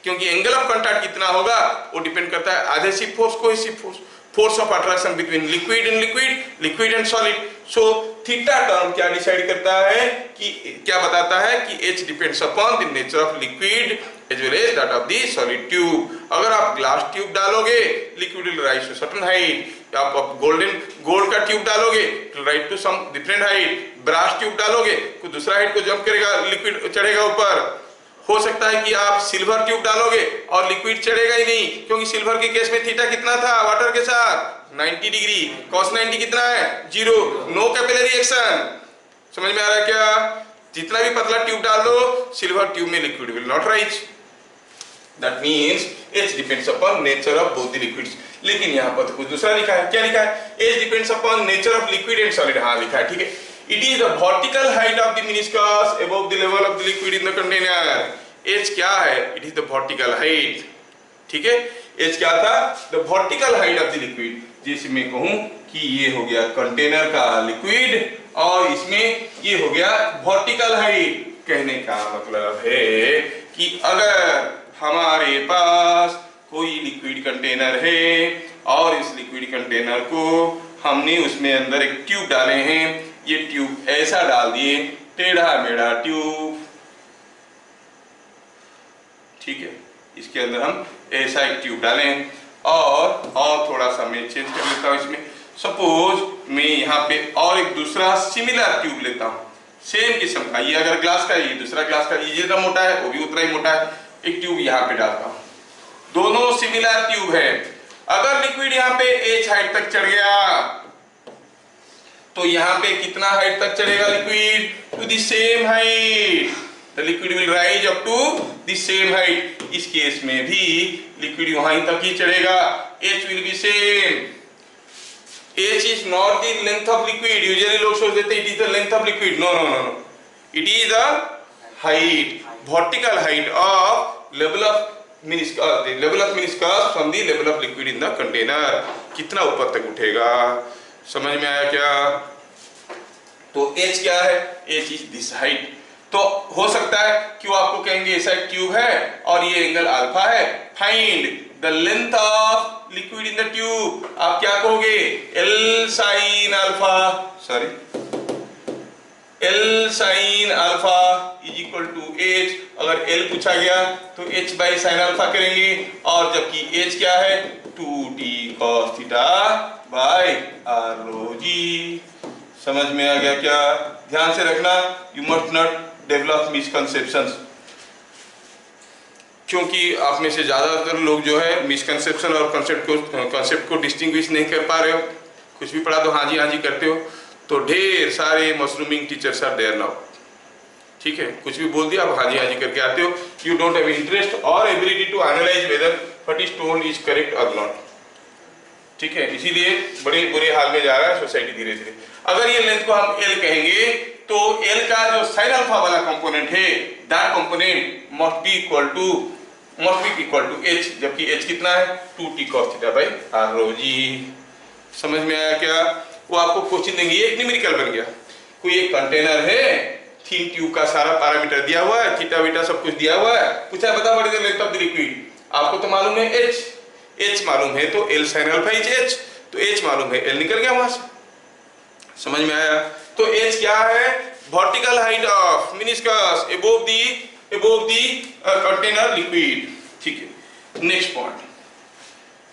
क्योंकि एंगल ऑफ कांटेक्ट कितना होगा वो डिपेंड करता है adhesive force, cohesive force, force of attraction between liquid and liquid, liquid and solid. So theta term क्या decide करता है कि क्या बताता है कि H depends upon the nature of liquid as well as that of the solid tube. अगर आप ग्लास ट्यूब डालोगे liquid will rise to certain height, आप गोल्ड का ट्यूब डालोगे it rise to some different height, brass tube डालोगे कोई दूसरा height को जंप करेगा, लिक्विड चढ़ेगा ऊपर। हो सकता है कि आप सिल्वर ट्यूब डालोगे और लिक्विड चढ़ेगा ही नहीं, क्योंकि सिल्वर के केस में थीटा कितना था वाटर के साथ 90 डिग्री, cos 90 कितना है 0, नो कैपिलरी एक्शन। समझ में आ रहा है क्या? जितना भी पतला ट्यूब डाल दो सिल्वर ट्यूब में liquid will not rise. That means H depends upon nature of both the liquids. लेकिन यहाँ पर तो कुछ दूसरा लिखा है। क्या लिखा है? H depends upon nature of liquid and solid. हाँ लिखा है, ठीक है। It is the vertical height of the meniscus above the level of the liquid in the container. H क्या है? It is the vertical height, ठीक है। H क्या था? The vertical height of the liquid. जैसे मैं कहूं कि ये हो गया कंटेनर का लिक्विड और इसमें ये हो गया वर्टिकल हाइट। कहने का मतलब है कि अगर हमारे पास कोई लिक्विड कंटेनर है और इस लिक्विड कंटेनर को हमने उसमें अंदर एक ट्यूब डाले हैं, ये ट्यूब ऐसा डाल दिए, टेढ़ा मेढ़ा ट्यूब, ठीक है। इसके अंदर हम ऐसा एक ट्यूब डालें और थोड़ा सा मैं चेंज कर लेता हूं इसमें। सपोज मैं यहाँ पे और एक दूसरा सिमिलर ट्यूब लेता हूँ, सेम किस्म का। ये अगर ग्लास का, ये दूसरा ग्लास का, ये जितना मोटा है वो भी उतना ही मोटा है। एक ट्यूब यहाँ पे डालता हूँ, दोनों सिमिलर ट्यूब है। अगर लिक्विड यहाँ पे एच हाइट तक चढ़ गया तो यहाँ पे कितना हाइट तक चढ़ेगा liquid? To the same height. The liquid will rise up to the same height. इस केस में भी लिक्विड वहीं तक ही चढ़ेगा। H will be same. H is not the length of liquid. Usually लोग सोच देते हैं it is the length of liquid. No, no, no, no. It is the height, vertical height of level of meniscus. The level of meniscus from the level of liquid in the container. कितना ऊपर तक उठेगा? समझ में आया क्या? तो H क्या है? H is this height. तो हो सकता है कि वो आपको कहेंगे ऐसा एक ट्यूब है और ये एंगल अल्फा है, find the length of liquid in the tube. आप क्या कहोगे? L sin alpha, sorry, L sin alpha is equal to H। अगर L पूछा गया तो H बाई साइन अल्फा करेंगे, और जबकि H क्या है? 2t cos theta by r rho g। समझ में आ गया क्या? ध्यान से रखना, you must not develop misconceptions, क्योंकि आप में से ज्यादातर लोग जो है मिसकंसेप्शन और कॉन्सेप्ट को डिस्टिंग्विश नहीं कर पा रहे हो। कुछ भी पढ़ा तो हाँ जी करते हो। तो ढेर सारे mushrooming teachers are there now, ठीक है। कुछ भी बोल दिया आप हाँ जी करके आते हो। यू डोंट हैव इंटरेस्ट और ability to analyse whether what is told is correct और नॉट, ठीक है। इसीलिए बड़े बुरे हाल में जा रहा है सोसाइटी धीरे धीरे। अगर ये लेंथ को हम L कहेंगे तो L का जो साइन अल्फा वाला कंपोनेंट है, that component must be equal to H, जबकि H कितना है? 2t cos theta by r rho g। समझ में आया क्या? वो आपको क्वेश्चन देंगे, ये एक न्यूमेरिकल बन गया। कोई एक कंटेनर है, थिन ट्यूब का सारा पैरामीटर दिया हुआ है, थीटा बीटा सब कुछ दिया हुआ है, पूछा बता what is the length of the liquid. आपको तो मालूम है H मालूम है तो L sin alpha is H, तो H मालूम है, L निकल गया वहां से। समझ में आया? तो H क्या है? Vertical height of meniscus above the container liquid, ठीक है। Next point,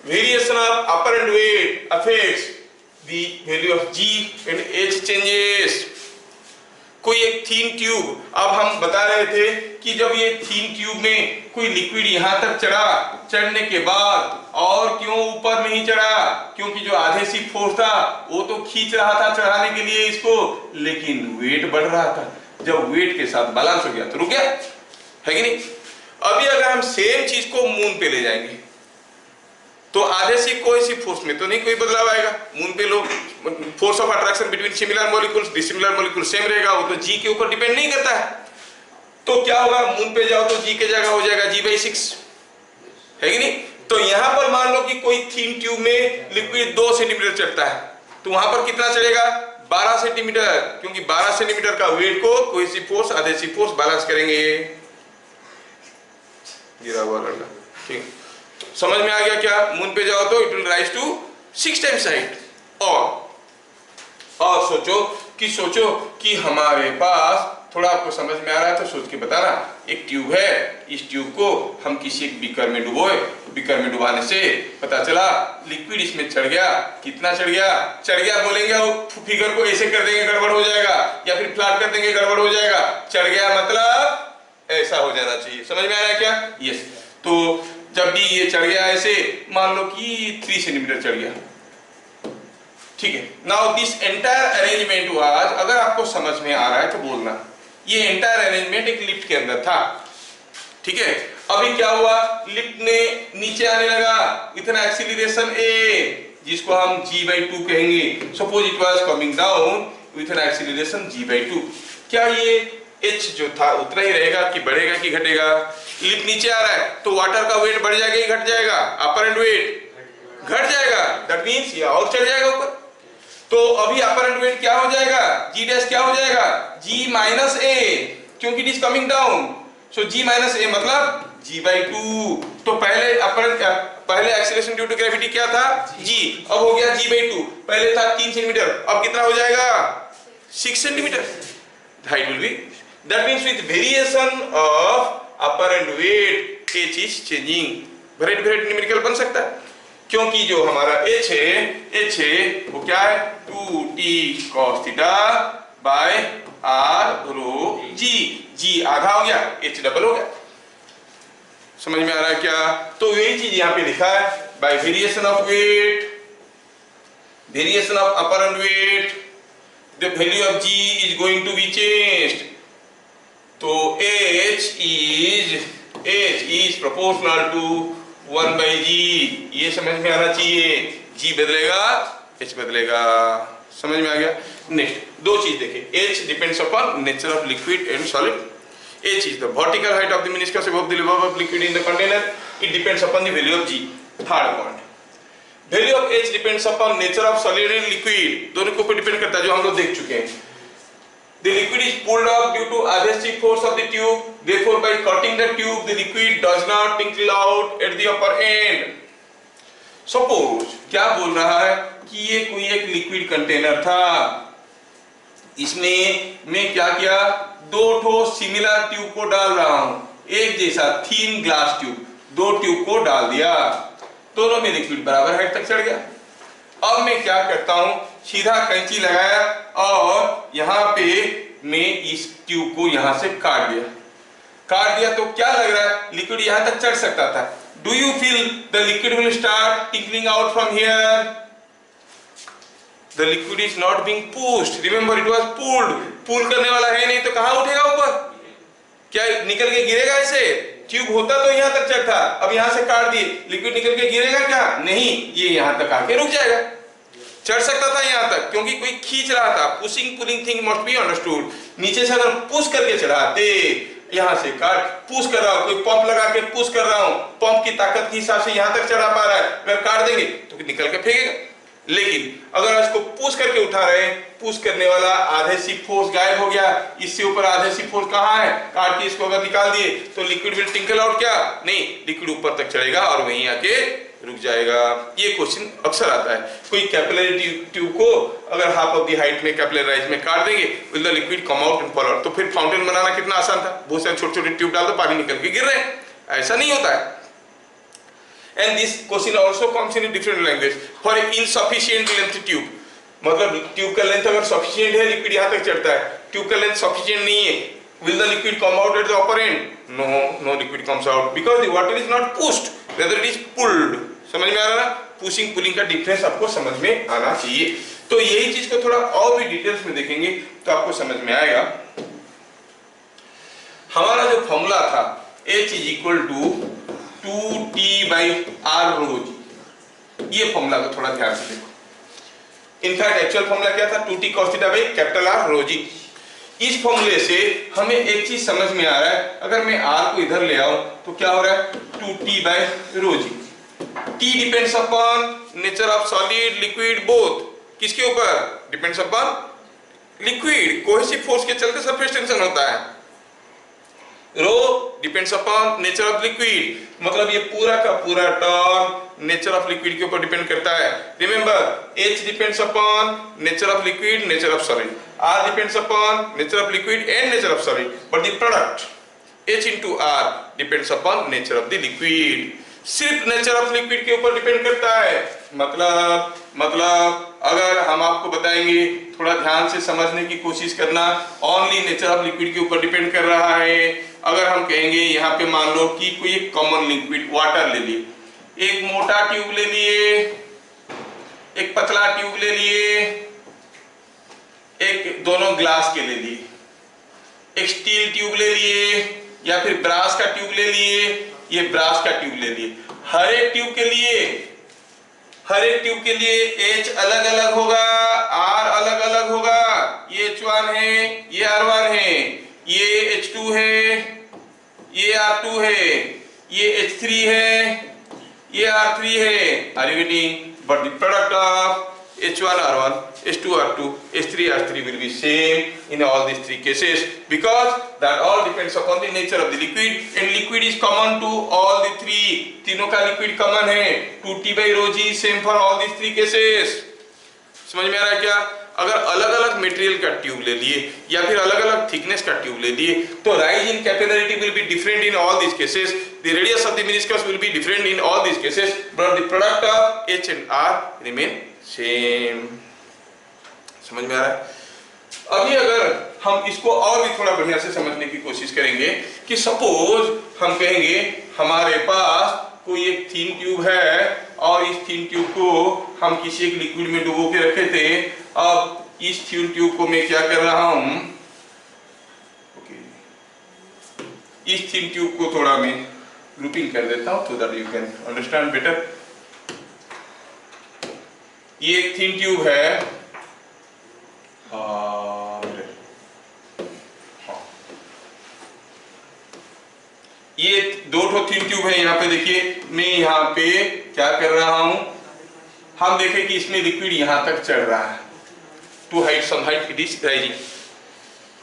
variation of upper end weight affects the value of G and H changes. कोई एक थीन ट्यूब, अब हम बता रहे थे कि जब ये थीन ट्यूब में कोई लिक्विड यहां तक चढ़ने के बाद और क्यों ऊपर नहीं चढ़ा? क्योंकि जो आधेसी फोर्स था वो तो खींच रहा था चढ़ाने के लिए इसको, लेकिन वेट बढ़ रहा था। जब वेट के साथ बैलेंस हो गया तो रुक गया, है कि नहीं? अभी अगर हम सेम चीज को मून पे ले जाएंगे तो आधेसी कोई सी फोर्स में तो नहीं कोई बदलाव आएगा। मून पे लोग force of attraction between similar molecules dissimilar molecules same रहेगा, वो तो G के ऊपर डिपेंड नहीं करता है। तो क्या होगा? मून पे जाओ तो G के जगह हो जाएगा G/6, है कि नहीं? तो यहां पर मान लो कि कोई थीन ट्यूब में लिक्विड 2 सेंटीमीटर चढ़ता है, तो वहां पर कितना चढ़ेगा? 12 सेंटीमीटर, क्योंकि 12 सेंटीमीटर का वेट को कोई सी फोर्स आधेसी फोर्स बैलेंस करेंगे। गिरा हुआ लड़का, ठीक। समझ में आ गया क्या? मून पे जाओ तो it will rise to 6 times height. और सोचो कि हमारे पास, थोड़ा आपको समझ में आ रहा है तो सोच के बताना, एक ट्यूब है, इस ट्यूब को हम किसी एक बीकर में डुबोए, बीकर में डुबाने से पता चला लिक्विड इसमें चढ़ गया। कितना चढ़ गया बोलेंगे, वो फिगर को ऐसे कर देंगे गड़बड़ हो जाएगा, या फिर फ्लैट कर देंगे गड़बड़ हो जाएगा। चढ़ गया मतलब ऐसा हो जाना चाहिए। समझ में आ रहा है क्या? यस। तो जब भी ये चढ़ गया ऐसे, मान लो कि 3 सेंटीमीटर चढ़ गया, ठीक है। Now this entire arrangement was, अगर आपको समझ में आ रहा है तो बोलना, ये एंटायर अरेंजमेंट एक लिफ्ट के अंदर था। ठीक है, अभी क्या हुआ, लिफ्ट ने नीचे आने लगा विथ एन एक्सीलरेशन a, जिसको हम g/2 कहेंगे। Suppose it was coming down with an acceleration g/2। क्या ये h जो था उतना ही रहेगा कि बढ़ेगा कि घटेगा? लिफ्ट नीचे आ रहा है तो वाटर का वेट बढ़ जाएगा कि घट जाएगा? अपर एंड वेट घट जाएगा, दैट मींस ये और चढ़ जाएगा ऊपर। तो अभी अपर एंड वेट क्या हो जाएगा, g डैश क्या हो जाएगा, g माइनस a, क्योंकि it is coming down. So g minus a मतलब g/2। तो पहले एक्सीलरेशन ड्यू टू ग्रेविटी क्या था, g, अब हो गया g/2। पहले था 3 सेंटीमीटर, अब कितना हो जाएगा, 6 centimetre. Height will be, that means with variation of upper end weight h is changing. Variate numerical बन सकता है, क्योंकि जो हमारा h है वो क्या है, 2t cos theta by r rho g आधा हो गया, h डबल हो गया। समझ में आ रहा है क्या? तो यही चीज यहाँ पे लिखा है, by variation of weight, variation of upper end weight, the value of g is going to be changed. तो h is proportional to 1/g, ये समझ में आना चाहिए। g बदलेगा, h बदलेगा। समझ में आ गया? नेक्स्ट दो चीज देखें, h depends upon nature of liquid and solid. h is the vertical height of the meniscus above the level of liquid in the container. It depends upon the value of g. Third point, value of h depends upon nature of solid and liquid. दोनों के ऊपर depend करता है, जो हम लोग देख चुके हैं। The liquid is pulled up due to adhesive force of the tube. Therefore, by cutting the tube, the liquid does not trickle out at the upper end. Suppose क्या बोल रहा है कि ये कोई एक लिक्विड कंटेनर था, इसमें मैं क्या किया, दो ठो सिमिलर ट्यूब को डाल रहा हूं, एक जैसा थीन ग्लास ट्यूब, दो ट्यूब को डाल दिया, दोनों में लिक्विड बराबर हाइट तक चढ़ गया। अब मैं क्या करता हूं, सीधा कैंची लगाया और यहां पे मैं इस ट्यूब को यहां से काट दिया तो क्या लग रहा है, लिक्विड यहां तक चढ़ सकता था। Do you feel the liquid will start tickling out from here? The liquid is not being pushed. Remember, it was pulled. पुल करने वाला है नहीं तो कहां उठेगा ऊपर? क्या निकल के गिरेगा ऐसे? ट्यूब होता तो यहां तक चढ़ता, अब यहां से काट दिए, लिक्विड निकल के गिरेगा क्या? नहीं, ये यहां तक आके रुक जाएगा। चढ़ सकता था यहां तक क्योंकि कोई खींच रहा था। Pushing pulling thing must be understood. नीचे से अगर पुश करके चढ़ाते, यहां से काट, पुश कर रहा हूं, कोई पंप लगा के पुश कर रहा हूं, पंप की ताकत के हिसाब से यहां तक चढ़ा पा रहा है, अगर काट देंगे तो निकल के फेंकेगा। लेकिन अगर इसको पुश करके उठा रहे हैं, पुश करने वाला आधेसिव फोर्स गायब हो गया, इससे ऊपर आधेसिव फोर्स कहां है, काट के इसको अगर निकाल दिए तो लिक्विड विल टिंकल आउट क्या? नहीं, लिक्विड ऊपर तक चढ़ेगा और वहीं आके रुक जाएगा। ये क्वेश्चन अक्सर आता है। कोई कैपिलरी ट्यूब को अगर हाफ ऑफ द हाइट में कैपिलराइज में काट देंगे, will the liquid come out and fall out. तो फिर फाउंटेन बनाना कितना आसान था, बहुत सारे छोटे छोटे ट्यूब डाल दो, पानी निकल के गिर रहे हैं। ऐसा नहीं होता है। And this question also comes in a different language. For an insufficient length tube, मतलब ट्यूब का लेंथ अगर सफिशिएंट है, लिक्विड यहाँ तक चढ़ता है, ट्यूब का लेंथ सफिशिएंट नहीं है, will the liquid come out at the upper end? No liquid comes out because the water is not pushed, rather it is pulled. समझ में आ रहा ना? पुशिंग पुलिंग का डिफरेंस आपको समझ में आना चाहिए। तो यही चीज को थोड़ा और भी डिटेल्स में देखेंगे तो आपको समझ में आएगा। हमारा जो फॉर्मूला था H is equal to 2T/R rho g, ये फॉर्मूला को थोड़ा ध्यान से देखो। इनफैक्ट एक्चुअल फॉर्मूला क्या था, 2T cos theta by capital R rho g। इस फॉर्मूले से हमें एक चीज समझ में आ रहा है, अगर मैं R को इधर ले आऊं तो क्या हो रहा है, 2T/rho g। T depends upon nature of solid liquid both. किसके ऊपर depends upon liquid, cohesive force के चलते सरफेस टेंशन होता है। Rho depends upon nature of liquid, मतलब ये पूरा का पूरा टर्म नेचर ऑफ लिक्विड के ऊपर डिपेंड करता है। Remember, H depends upon nature of liquid, nature of solid. R depends upon nature of liquid and nature of solid, but the product H into R depends upon nature of the liquid. सिर्फ nature of liquid के ऊपर depend करता है। मतलब अगर हम आपको बताएंगे, थोड़ा ध्यान से समझने की कोशिश करना, ओनली नेचर ऑफ लिक्विड के ऊपर डिपेंड कर रहा है। अगर हम कहेंगे यहाँ पे मान लो कि कोई एक कॉमन लिक्विड वाटर ले लिए, एक मोटा ट्यूब ले लिए, एक पतला ट्यूब ले लिए, एक दोनों ग्लास के ले लिए, एक स्टील ट्यूब ले लिए, या फिर ब्रास का ट्यूब ले लिए, ये ब्रास का ट्यूब ले लिए। हर एक ट्यूब के लिए H अलग अलग होगा, R अलग अलग होगा। ये H1 है, ये R1 है, ये H2 है, ये R2 है, ये H3 है, ये R3 है। Are you getting? But the product of H1 R1, H2 R2, H3 R3 will be same in all these three cases, because that all depends upon the nature of the liquid, and liquid is common to all the three. तीनों का liquid common है। 2T by rho G same for all these three cases. समझ में आ रहा है क्या? अगर अलग अलग मटेरियल का ट्यूब ले लिए या फिर अलग अलग थिकनेस का ट्यूब ले लिए तो rise in capillarity will be different in all this cases, the radius of the meniscus will be different in all this cases, but the product of H and R remain same. समझ में आ रहा है? अभी अगर हम इसको और भी थोड़ा बढ़िया से समझने की कोशिश करेंगे कि सपोज हम कहेंगे हमारे पास कोई एक थीन ट्यूब है और इस थीन ट्यूब को हम किसी एक लिक्विड में डुबो के रखे थे। अब इस थीन ट्यूब को मैं क्या कर रहा हूं, इस थीन ट्यूब को थोड़ा मैं ग्रुपिंग कर देता हूं so that you can understand better. ये एक थीन ट्यूब है ये दो ठो थीन ट्यूब है। यहाँ पे देखिए मैं यहाँ पे क्या कर रहा हूं, हम देखें कि इसमें लिक्विड यहां तक चढ़ रहा है। To height some height it is rising,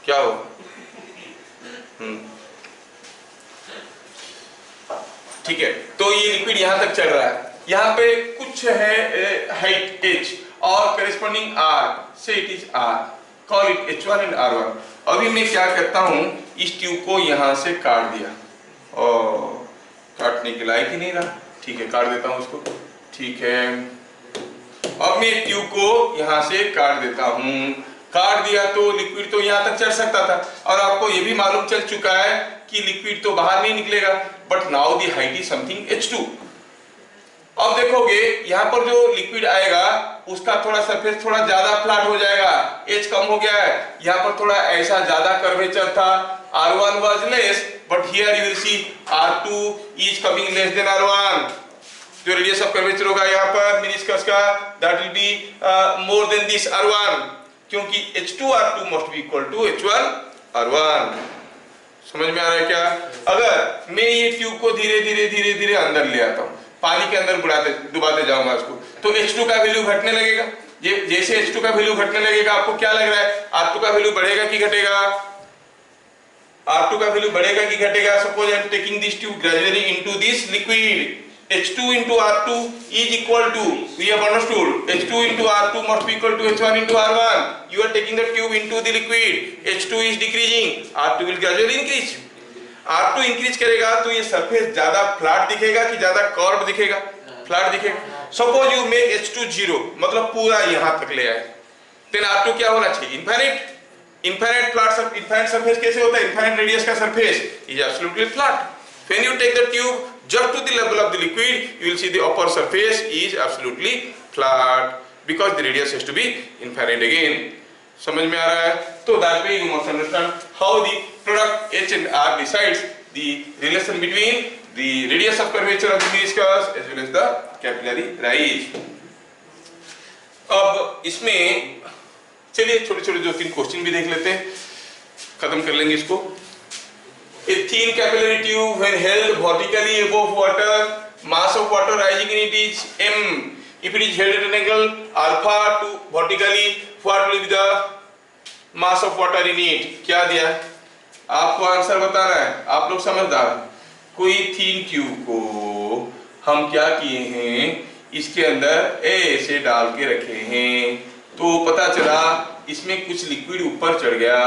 क्या हो ठीक है। तो ये लिक्विड यहां तक चढ़ रहा है, यहाँ पे कुछ है हाइट h और करेस्पॉन्डिंग r से it is r, call it H1 and R1। अभी मैं क्या करता हूं, इस ट्यूब को यहां से काट दिया और काटने के लायक ही नहीं रहा, ठीक है काट देता हूं उसको, ठीक है। अब मैं ट्यूब को यहां से काट देता हूं, काट दिया तो लिक्विड तो यहां तक चढ़ सकता था और आपको ये भी मालूम चल चुका है कि लिक्विड तो बाहर नहीं निकलेगा, but now the height is something H2। अब देखोगे यहाँ पर जो लिक्विड आएगा उसका थोड़ा सरफेस थोड़ा ज्यादा फ्लैट हो जाएगा, H कम हो गया है, यहाँ पर थोड़ा ऐसा ज्यादा कर्वेचर था, R1 was less, but here you will see R2 is coming less than R1। जो रेडियस ऑफ कर्वेचर होगा यहाँ पर मेनिस्कस का that will be more than this R1, क्योंकि H2 R2 must be equal to H1 R1। समझ में आ रहा है क्या? अगर मैं ये ट्यूब को धीरे धीरे अंदर ले आता हूँ, पानी के अंदर डुबाते जाऊंगा उसको, तो H2 का वैल्यू घटने लगेगा। जैसे H2 का वैल्यू घटने लगेगा आपको क्या लग रहा है, R2 का वैल्यू बढ़ेगा कि घटेगा? R2 का वैल्यू बढ़ेगा कि घटेगा? Suppose I am taking this tube gradually into this liquid, H2 into R2 is equal to, we have understood, H2 into R2 must be equal to H1 into R1। You are taking the tube into the liquid, H2 is decreasing, R2 will gradually increase। R2 increase करेगा तो ये surface ज्यादा flat दिखेगा कि ज्यादा curve दिखेगा? Flat दिखेगा। Suppose you make H2 0, मतलब पूरा यहां तक ले आए, देन R2 क्या होना चाहिए? Infinite. Infinite flat infinite surface कैसे होता है? इनफाइनाइट रेडियस का surface is absolutely flat. When you take the tube just to the level of the liquid, you will see the upper surface is absolutely flat because the radius has to be infinite again। समझ में आ रहा है? तो that way you must understand how the product H and R decides the relation between the radius of curvature of the meniscus as well as the capillary rise। अब इसमें चलिए छोटे-छोटे दो तीन क्वेश्चन भी देख लेते हैं, खत्म कर लेंगे इसको। A thin capillary tube when held vertically above water, mass of water rising in it is m. If it is held at an angle alpha to vertically, what will be the mass of water in it? क्या दिया? आपको answer बताना है, आप लोग समझदार। कोई thin tube को हम क्या किए हैं, इसके अंदर ऐसे डाल के रखे हैं, तो पता चला इसमें कुछ लिक्विड ऊपर चढ़ गया।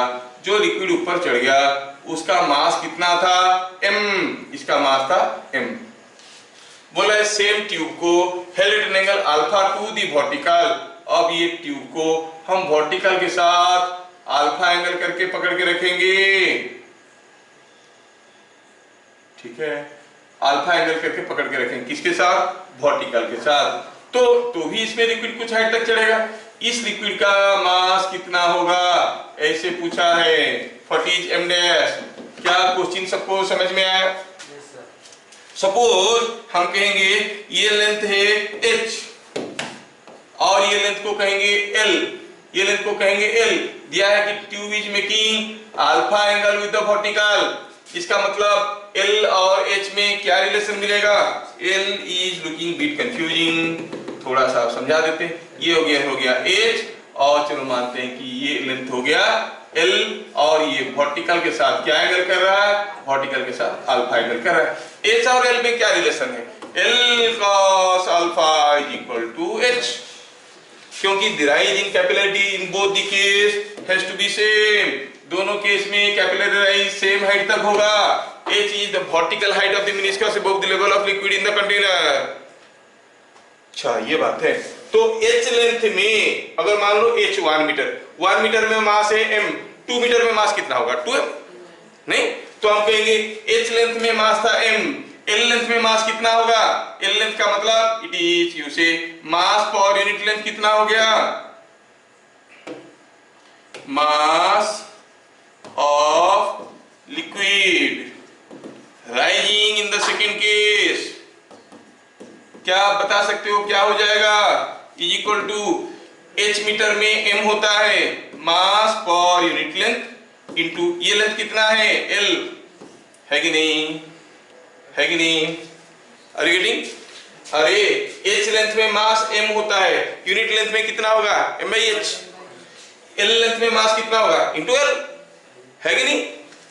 जो लिक्विड ऊपर चढ़ गया उसका मास कितना था? m। इसका मास था m। बोला है सेम ट्यूब को held at an angle alpha to the vertical. अब ये ट्यूब को हम वर्टिकल के साथ अल्फा एंगल करके पकड़ के रखेंगे, ठीक है, अल्फा एंगल करके पकड़ के रखेंगे। किसके साथ? वर्टिकल के साथ। तो भी इसमें लिक्विड कुछ हाइट तक चढ़ेगा। इस लिक्विड का मास कितना होगा ऐसे पूछा है, व्हाट इज m डैश, क्या क्वेश्चन सबको समझ में आया? सपोज हम कहेंगे ये लेंथ है h और ये लेंथ को कहेंगे l, ये लेंथ को कहेंगे l। दिया है कि tube is making alpha angle with the vertical. इसका मतलब l और h में क्या रिलेशन मिलेगा? l is looking bit confusing, थोड़ा सा समझा देते हैं। ये हो गया h और चलो मानते हैं कि ये लेंथ हो गया l और ये वर्टिकल के साथ क्या एंगल कर रहा है? वर्टिकल के साथ अल्फा एंगल कर रहा है। h और l में क्या रिलेशन है? l cos alpha is equal to h, क्योंकि the rise in capillarity in both the case has to be same. दोनों केस में कैपिलरी राइज सेम हाइट तक होगा। h is the vertical height of the meniscus above the level of liquid in the container. अच्छा ये बात है। तो h लेंथ में अगर मान लो h 1 मीटर, 1 मीटर में मास है m, 2 मीटर में मास कितना होगा? 2m। नहीं तो हम कहेंगे h लेंथ में मास था m, l लेंथ में मास कितना होगा? l लेंथ का मतलब इट इज यू से मास पर यूनिट लेंथ कितना हो गया? Mass of liquid rising in the second case, क्या बता सकते हो क्या हो जाएगा? Is equal to h metre में m होता है mass per unit length into ये लेंथ कितना है? l है कि नहीं? है कि नहीं? Are you getting? अरे h लेंथ में मास m होता है, यूनिट लेंथ में कितना होगा? m/h। l लेंथ में मास कितना होगा? इनटू l, है कि नहीं?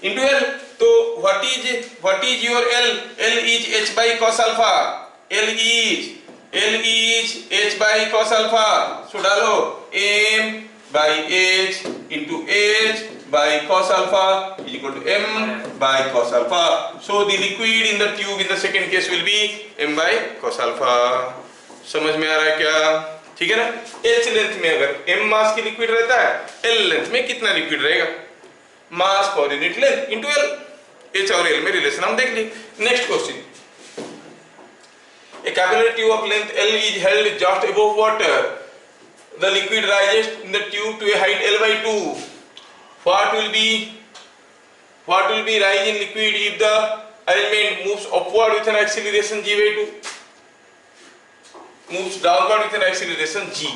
Into l। तो what is your l? l is h by cos alpha. L is h by cos alpha, so डालो m by h into h by cos alpha is equal to m by cos alpha. So the liquid in the tube in the second case will be m by cos alpha. समझ में आ रहा है क्या? ठीक है ना? h length में अगर m मास की लिक्विड रहता है, l लेंथ में कितना लिक्विड रहेगा? Mass per unit length into l। h और l में रिलेशन हम देख लिए। Next question, a capillary tube of length L is held just above water. The liquid rises in the tube to a height L by 2. What will be rise in liquid if the arrangement moves upward with an acceleration g by 2, moves downward with an acceleration g?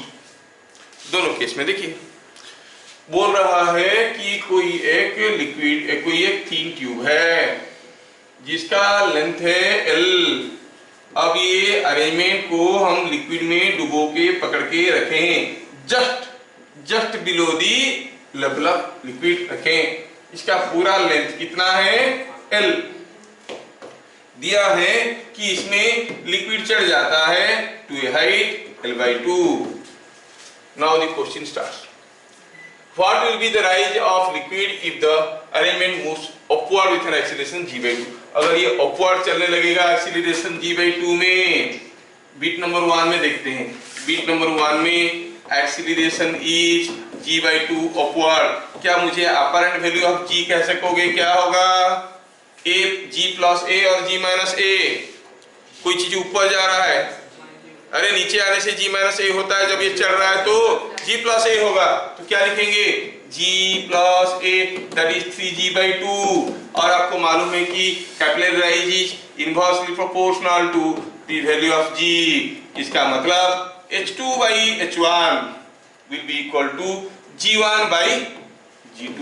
दोनों केस में देखिए बोल रहा है कि कोई एक लिक्विड, कोई एक थिन ट्यूब है जिसका लेंथ है L। अब ये अरेंजमेंट को हम लिक्विड में डुबो के पकड़ के रखें, just below the level of liquid रखें। इसका पूरा लेंथ कितना है? L। दिया है कि इसमें लिक्विड चढ़ जाता है to a height L by 2। Now the question starts, what will be the rise of liquid if the arrangement moves upward with an acceleration g by 2? अगर ये अपवर्ड चलने लगेगा एक्सीलरेशन g by 2 में, beat number 1 में देखते हैं। Beat number 1 में acceleration is g by 2 upward. क्या मुझे अपरेंट वैल्यू ऑफ g कह सकोगे? क्या होगा? a g प्लस a और g माइनस a। कोई चीज ऊपर जा रहा है, अरे नीचे आने से g माइनस a होता है, जब ये चढ़ रहा है तो g प्लस a होगा। तो क्या लिखेंगे? g plus a that is 3g by 2। और आपको मालूम है कि कैपिलरी राइज is inversely proportional to the value of g। इसका मतलब h2 by h1 will be equal to g1 by g2,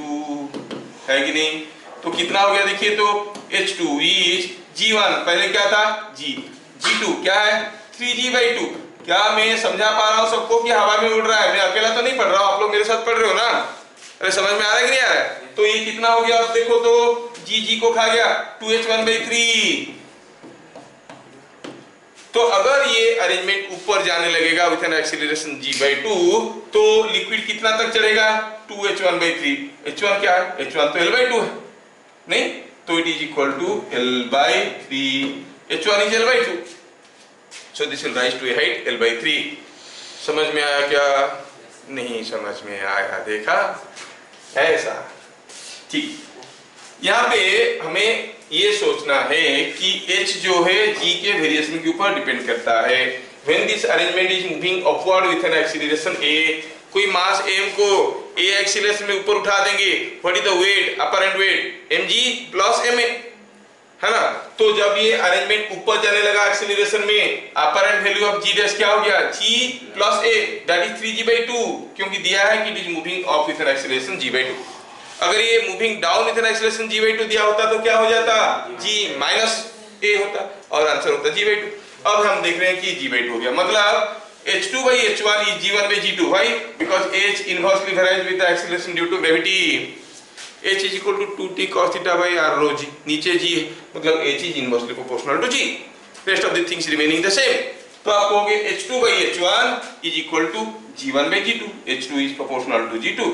है कि नहीं? तो कितना हो गया देखिए, तो h2 इज g1, पहले क्या था g, g2 क्या है 3g by 2। क्या मैं समझा पा रहा हूँ सबको कि हवा में उड़ रहा है? मैं अकेला तो नहीं पढ़ रहा हूँ, आप लोग मेरे साथ पढ़ रहे हो ना? अरे समझ में आ रहा है कि नहीं आ रहा है? तो ये कितना हो गया आप देखो तो g को खा गया 2h1 by 3। तो अगर ये अरेंजमेंट ऊपर जाने लगेगा with an acceleration g by 2 तो लिक्विड कितना तक चढ़ेगा? 2h1 by 3। h1 क्या है? h1 तो l by 2 है, नहीं? तो it is equal to l by 3। h1 is l by 2, so this will rise to a height l by 3। समझ में आया क्या? नहीं समझ में आया, देखा ऐसा। ठीक, यहाँ पे हमें ये सोचना है कि h जो है g के वेरिएशन के ऊपर डिपेंड करता है। When this arrangement is moving upward with an acceleration a, कोई मास m को ए एक्सीलरेशन में ऊपर उठा देंगे, what is the weight, upper end weight mg plus ma, है ना। तो जब ये अरेंजमेंट ऊपर जाने लगा एक्सीलरेशन में, upper end value of g dash क्या हो गया, g plus a that is 3g/2, क्योंकि दिया है कि it is moving of with an acceleration g/2। अगर ये moving down with an acceleration g/2 दिया होता तो क्या हो जाता, g माइनस a होता और आंसर होता g/2। अब हम देख रहे हैं कि g/2 हो गया, मतलब h2/h1 is g1/g2. Why? Because h inversely varies with the acceleration due to gravity. h is equal to 2t cos theta by r rho g. नीचे g मतलब h is inversely proportional to g. Rest of the things remaining the same. तो आप कहोगे h2/h1 is equal to g1/g2. h2 is proportional to g2.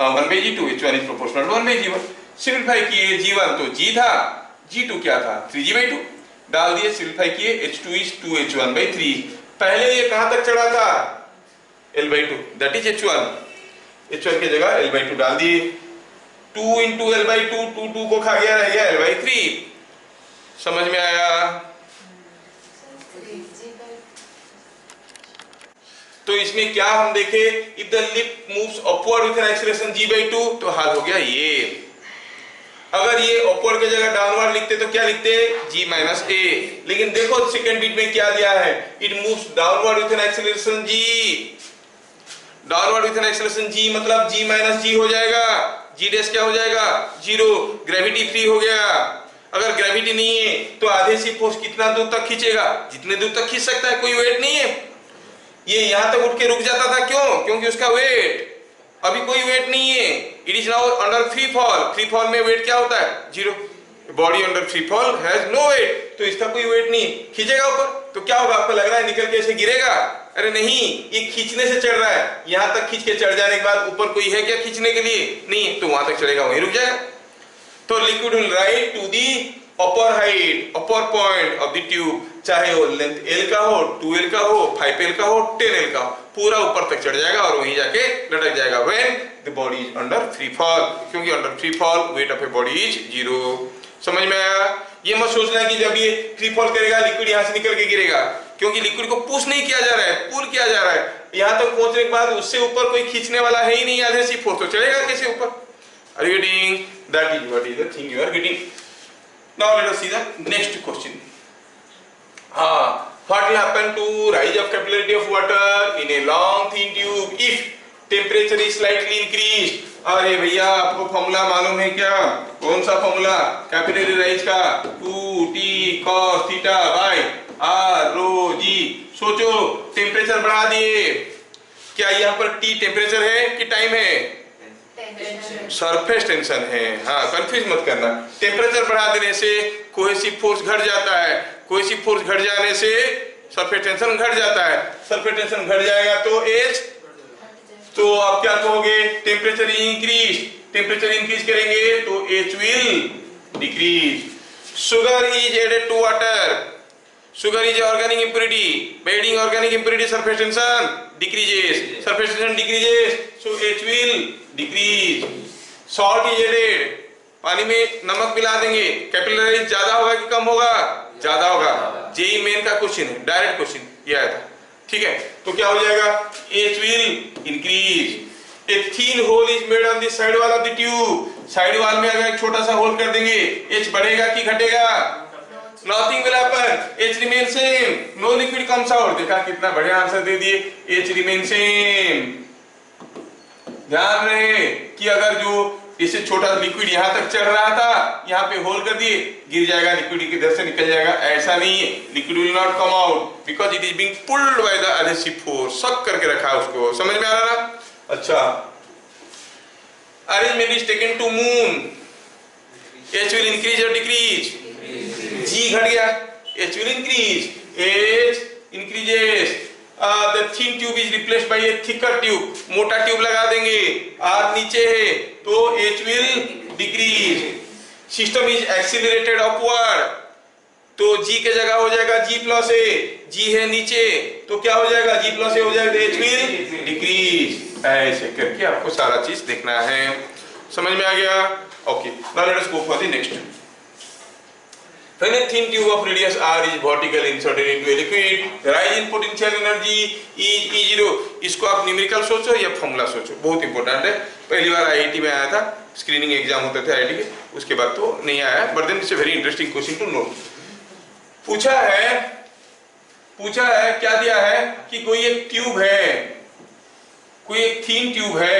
1/g2. h1 is proportional to 1/g1. Simplify किए, g1 तो g था, g2 क्या था, 3g/2 डाल दिए, सिंपलीफाई किए, h2 is 2h1/3। पहले ये कहां तक चढ़ा था, L/2 दैट इज h1 की जगह L/2 डाल दिए, 2 into L/2 2 को खा गया, रह गया L/3। समझ में आया। तो इसमें क्या हम देखे, if the lift moves upward with an acceleration g/2 तो हाल हो गया ये। अगर ये अपवर्ड की जगह डाउनवर्ड लिखते तो क्या लिखते, g माइनस a, लेकिन देखो सेकंड बीट में क्या दिया है, it moves downward with an acceleration g, downward with an acceleration g मतलब g माइनस g हो जाएगा, g डैश क्या हो जाएगा, 0, ग्रेविटी फ्री हो गया। अगर ग्रेविटी नहीं है तो आधे सी फोर्स कितना दूर तक खींचेगा, जितने दूर तक खींच सकता है, कोई वेट नहीं है। ये यहां तक उठ के रुक जाता था, क्यों, क्योंकि उसका वेट, अभी कोई वेट नहीं है, it is now under free fall. Free fall में वेट क्या होता है, 0, body under free fall has no weight, तो इसका कोई वेट नहीं, खींचेगा ऊपर तो क्या होगा, आपको लग रहा है निकल के ऐसे गिरेगा, अरे नहीं, ये खींचने से चढ़ रहा है, यहां तक खींच के चढ़ जाने के बाद ऊपर कोई है क्या खींचने के लिए, नहीं, तो वहां तक चढ़ेगा, वहीं रुक जाएगा। तो liquid will rise to the upper height, upper point of the tube, चाहे वो लेंथ L का हो, 2L का हो, 5L का हो, 10L का हो, पूरा ऊपर तक चढ़ जाएगा और वहीं जाके लटक जाएगा when the body is under free fall, क्योंकि under free fall weight of a body is 0। समझ में आया। ये मत सोचना कि जब ये फ्री फॉल करेगा लिक्विड यहां से निकल के गिरेगा, क्योंकि लिक्विड को पुश नहीं किया जा रहा है, पुल किया जा रहा है। यहां तक पहुंचने के बाद उससे ऊपर कोई खींचने वाला है ही नहीं, आधे से फोर्स तो चढ़ेगा कैसे ऊपर। Are you getting, that is what is the thing you are getting. Now let us see the next question. What will happen to rise of capillarity of water in a long thin tube if temperature is slightly increased? अरे भैया आपको formula मालूम है क्या, कौन सा formula, capillary rise का 2t cos theta by r rho g। सोचो टेम्परेचर बढ़ा दिए, क्या यहाँ पर t टेम्परेचर है कि टाइम है, सरफेस टेंशन है, हाँ कंफ्यूज मत करना। टेम्परेचर बढ़ा देने से कोहेसिव फोर्स घट जाता है, कोहेसिव फोर्स घट जाने से सरफेस टेंशन घट जाता है, सरफेस टेंशन घट जाएगा तो H, तो आप क्या कहोगे, टेम्परेचर इंक्रीज, टेम्परेचर इंक्रीज करेंगे तो H will decrease. Sugar is added to water, sugar is organic impurity, by adding organic impurity surface tension decreases, surface tension decreases so H will decrease। salt is added, पानी में नमक मिला देंगे, capillary ज्यादा होगा कि कम होगा, ज्यादा होगा। जेई मेन का क्वेश्चन है, डायरेक्ट क्वेश्चन ये आया था, ठीक है। तो क्या हो जाएगा, H will increase। A thin hole is made on the side wall of the tube, side wall में अगर एक छोटा सा होल कर देंगे, H बढ़ेगा कि घटेगा, nothing will happen, H remains same, no liquid comes out। देखा कितना बढ़िया आंसर दे दिए, H remains same। ध्यान रहे कि अगर जो इससे छोटा लिक्विड यहाँ तक चढ़ रहा था, यहाँ पे होल कर दिए, गिर जाएगा, लिक्विड किधर से निकल जाएगा, ऐसा नहीं है, liquid will not come out because it is being pulled by the adhesive force, सक करके रखा है उसको। समझ में आ रहा ना। अच्छा, arrangement is taken to moon, H will increase or decrease, G घट गया, H will increase, H increases, the thin tube is replaced by a thicker tube, मोटा ट्यूब लगा देंगे, R नीचे है तो H will decrease, system is accelerated upward तो G के जगह हो जाएगा G plus A, G है नीचे तो क्या हो जाएगा, G plus A हो जाएगा, H will decrease। ऐसे करके आपको सारा चीज देखना है। समझ में आ गया। Okay, now let us go for the next. When a thin tube of radius r is vertically inserted into a liquid, the rise in potential energy is E0. इसको आप न्यूमेरिकल सोचो या फॉर्मूला सोचो, बहुत इंपॉर्टेंट है। पहली बार IIT में आया था, स्क्रीनिंग एग्जाम होते थे आईआईटी के, उसके बाद तो नहीं आया, but then it's a very interesting question to note. पूछा है क्या दिया है कि कोई एक ट्यूब है, कोई एक थीन ट्यूब है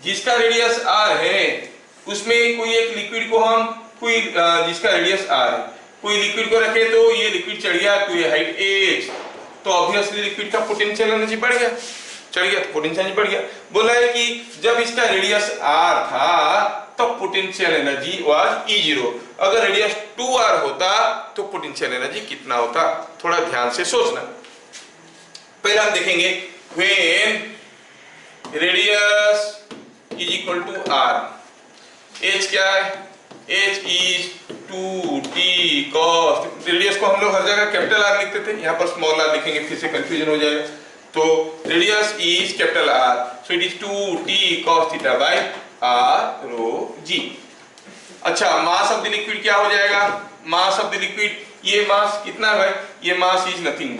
जिसका रेडियस r है, उसमें कोई एक लिक्विड को हम कोई जिसका रेडियस r है, कोई लिक्विड को रखे तो ये लिक्विड चढ़ गया तो ये हाइट h, तो ऑब्वियसली लिक्विड का पोटेंशियल एनर्जी बढ़ गया, चढ़ गया तो पोटेंशियल एनर्जी बढ़ गया। बोला है कि जब इसका रेडियस r था तो पोटेंशियल एनर्जी वाज E0, अगर रेडियस 2r होता तो पोटेंशियल एनर्जी कितना होता, थोड़ा ध्यान से सोचना। पहले हम देखेंगे when radius is equal to r, h क्या है, h is 2t cos, radius को हम लोग हर जगह कैपिटल R लिखते थे, यहाँ पर स्मॉल r लिखेंगे फिर से कंफ्यूजन हो जाएगा, तो radius is capital R, so it is 2t cos theta by r rho g। अच्छा, मास ऑफ द लिक्विड क्या हो जाएगा, मास ऑफ द लिक्विड, ये मास कितना है, ये mass is nothing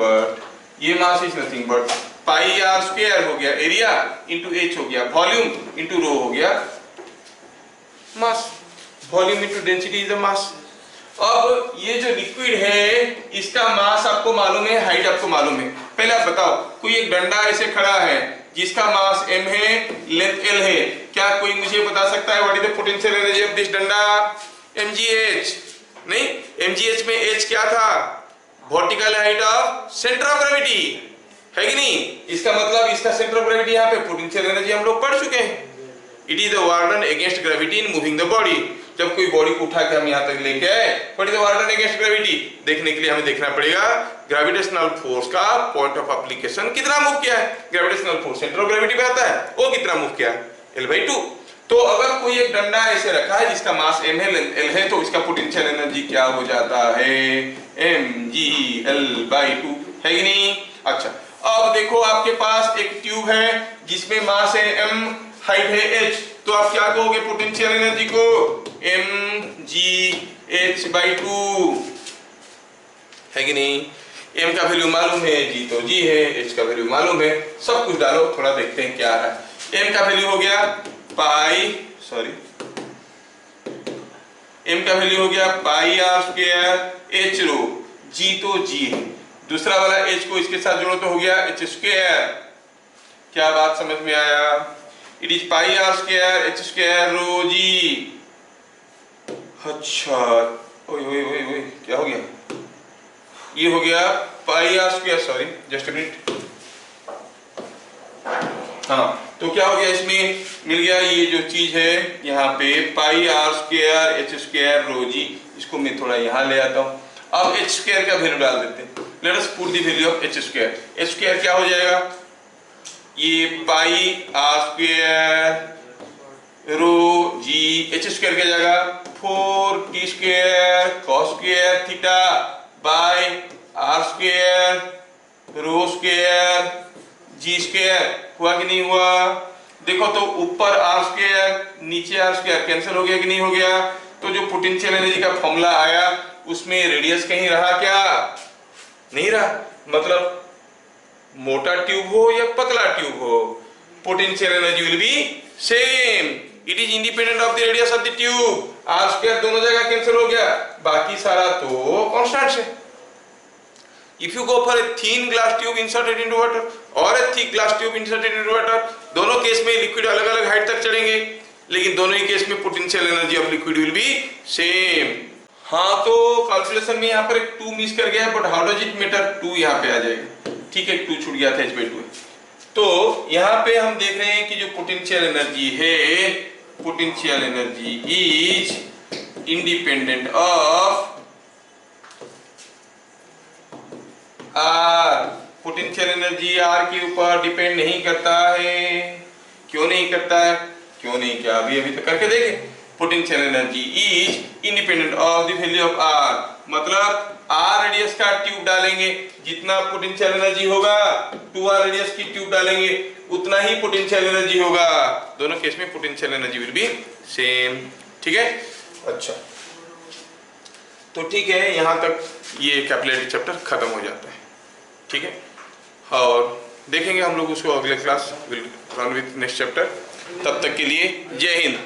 but pi r square हो गया एरिया इंटू h हो गया वॉल्यूम इंटू रो हो गया mass, volume into density is the mass. अब ये जो लिक्विड है इसका मास आपको मालूम है, हाइट आपको मालूम है। पहले आप बताओ, कोई एक डंडा ऐसे खड़ा है जिसका मास m है, लेंथ l है, क्या कोई मुझे बता सकता है what is the potential energy of this डंडा, mgh? नहीं, mgh में h क्या था, vertical height of centre of gravity, है कि नहीं? इसका मतलब इसका सेंटर ऑफ ग्रेविटी यहाँ पे, पोटेंशियल एनर्जी हम लोग पढ़ चुके हैं, it is the work done against gravity in moving the body. जब कोई बॉडी को उठा के हम यहाँ तक लेके आए, what is the work done against gravity, देखने के लिए हमें देखना पड़ेगा ग्रेविटेशनल फोर्स का पॉइंट ऑफ एप्लीकेशन कितना मूव किया है। Gravitational force centre of gravity पे आता है, वो कितना मूव किया है, L/2। तो अगर कोई एक डंडा ऐसे रखा है जिसका मास m है, लेंथ l है, तो इसका पोटेंशियल एनर्जी क्या हो जाता है, mgL/2, है कि नहीं? अच्छा, अब देखो आपके पास एक ट्यूब है जिसमें मास है m, हाइट है h, तो आप क्या कहोगे पोटेंशियल एनर्जी को, mgh/2, है कि नहीं? m का वैल्यू मालूम है, g तो g है, h का वैल्यू मालूम है, सब कुछ डालो, थोड़ा देखते हैं क्या आ रहा है। m का वैल्यू हो गया m का वैल्यू हो गया पाई r स्क्वायर h रो, g तो g है, दूसरा वाला h को इसके साथ जोड़ो तो हो गया h स्क्वायर। क्या बात समझ में आया? It is pi r square h square rho g। अच्छा, ओए क्या हो गया, ये हो गया pi r square, sorry just a minute, हाँ, तो क्या हो गया, इसमें मिल गया ये जो चीज है यहाँ पे पाई r square h square rho g, इसको मैं थोड़ा यहाँ ले आता हूँ। अब h स्क्वायर का वैल्यू डाल देते हैं, let us put the value of h square. h square क्या हो जाएगा, ये pi r square rho g, h square की जगह 4t square cos square theta by r square rho square g square, हुआ कि नहीं हुआ? देखो तो ऊपर r स्क्वायर नीचे r स्क्वायर कैंसिल हो गया कि नहीं हो गया? तो जो पोटेंशियल एनर्जी का फॉर्मूला आया उसमें रेडियस कहीं रहा क्या? नहीं रहा। मतलब मोटा ट्यूब हो या पतला ट्यूब हो, potential energy will be same, it is independent of the radius of the tube. r square दोनों जगह कैंसिल हो गया, बाकी सारा तो कांस्टेंट है। If you go for a thin glass tube inserted into water or a thick glass tube inserted into water, दोनों केस में लिक्विड अलग अलग हाइट तक चढ़ेंगे, लेकिन दोनों ही केस में potential energy of liquid will be same. हाँ, तो कैलकुलेशन में यहाँ पर एक 2 मिस कर गया, but how does it matter, 2 यहाँ पे आ जाएगा, ठीक है, 2 छूट गया था h/2। तो यहाँ पे हम देख रहे हैं कि जो पोटेंशियल एनर्जी है, potential energy is independent of R. Potential energy R के ऊपर डिपेंड नहीं करता है। क्यों नहीं करता है? क्यों नहीं किया, अभी तो करके देखे। Potential energy is independent of the value of R, मतलब आर रेडियस का ट्यूब डालेंगे, जितना पोटेंशियल एनर्जी होगा 2r रेडियस की ट्यूब डालेंगे उतना ही पोटेंशियल एनर्जी होगा। दोनों केस में potential energy will be same, ठीक है। अच्छा, तो ठीक है, यहाँ तक ये कैपिलरी चैप्टर खत्म हो जाता है। ठीक है, और देखेंगे हम लोग उसको अगले class, will run with next chapter. तब तक के लिए जय हिंद।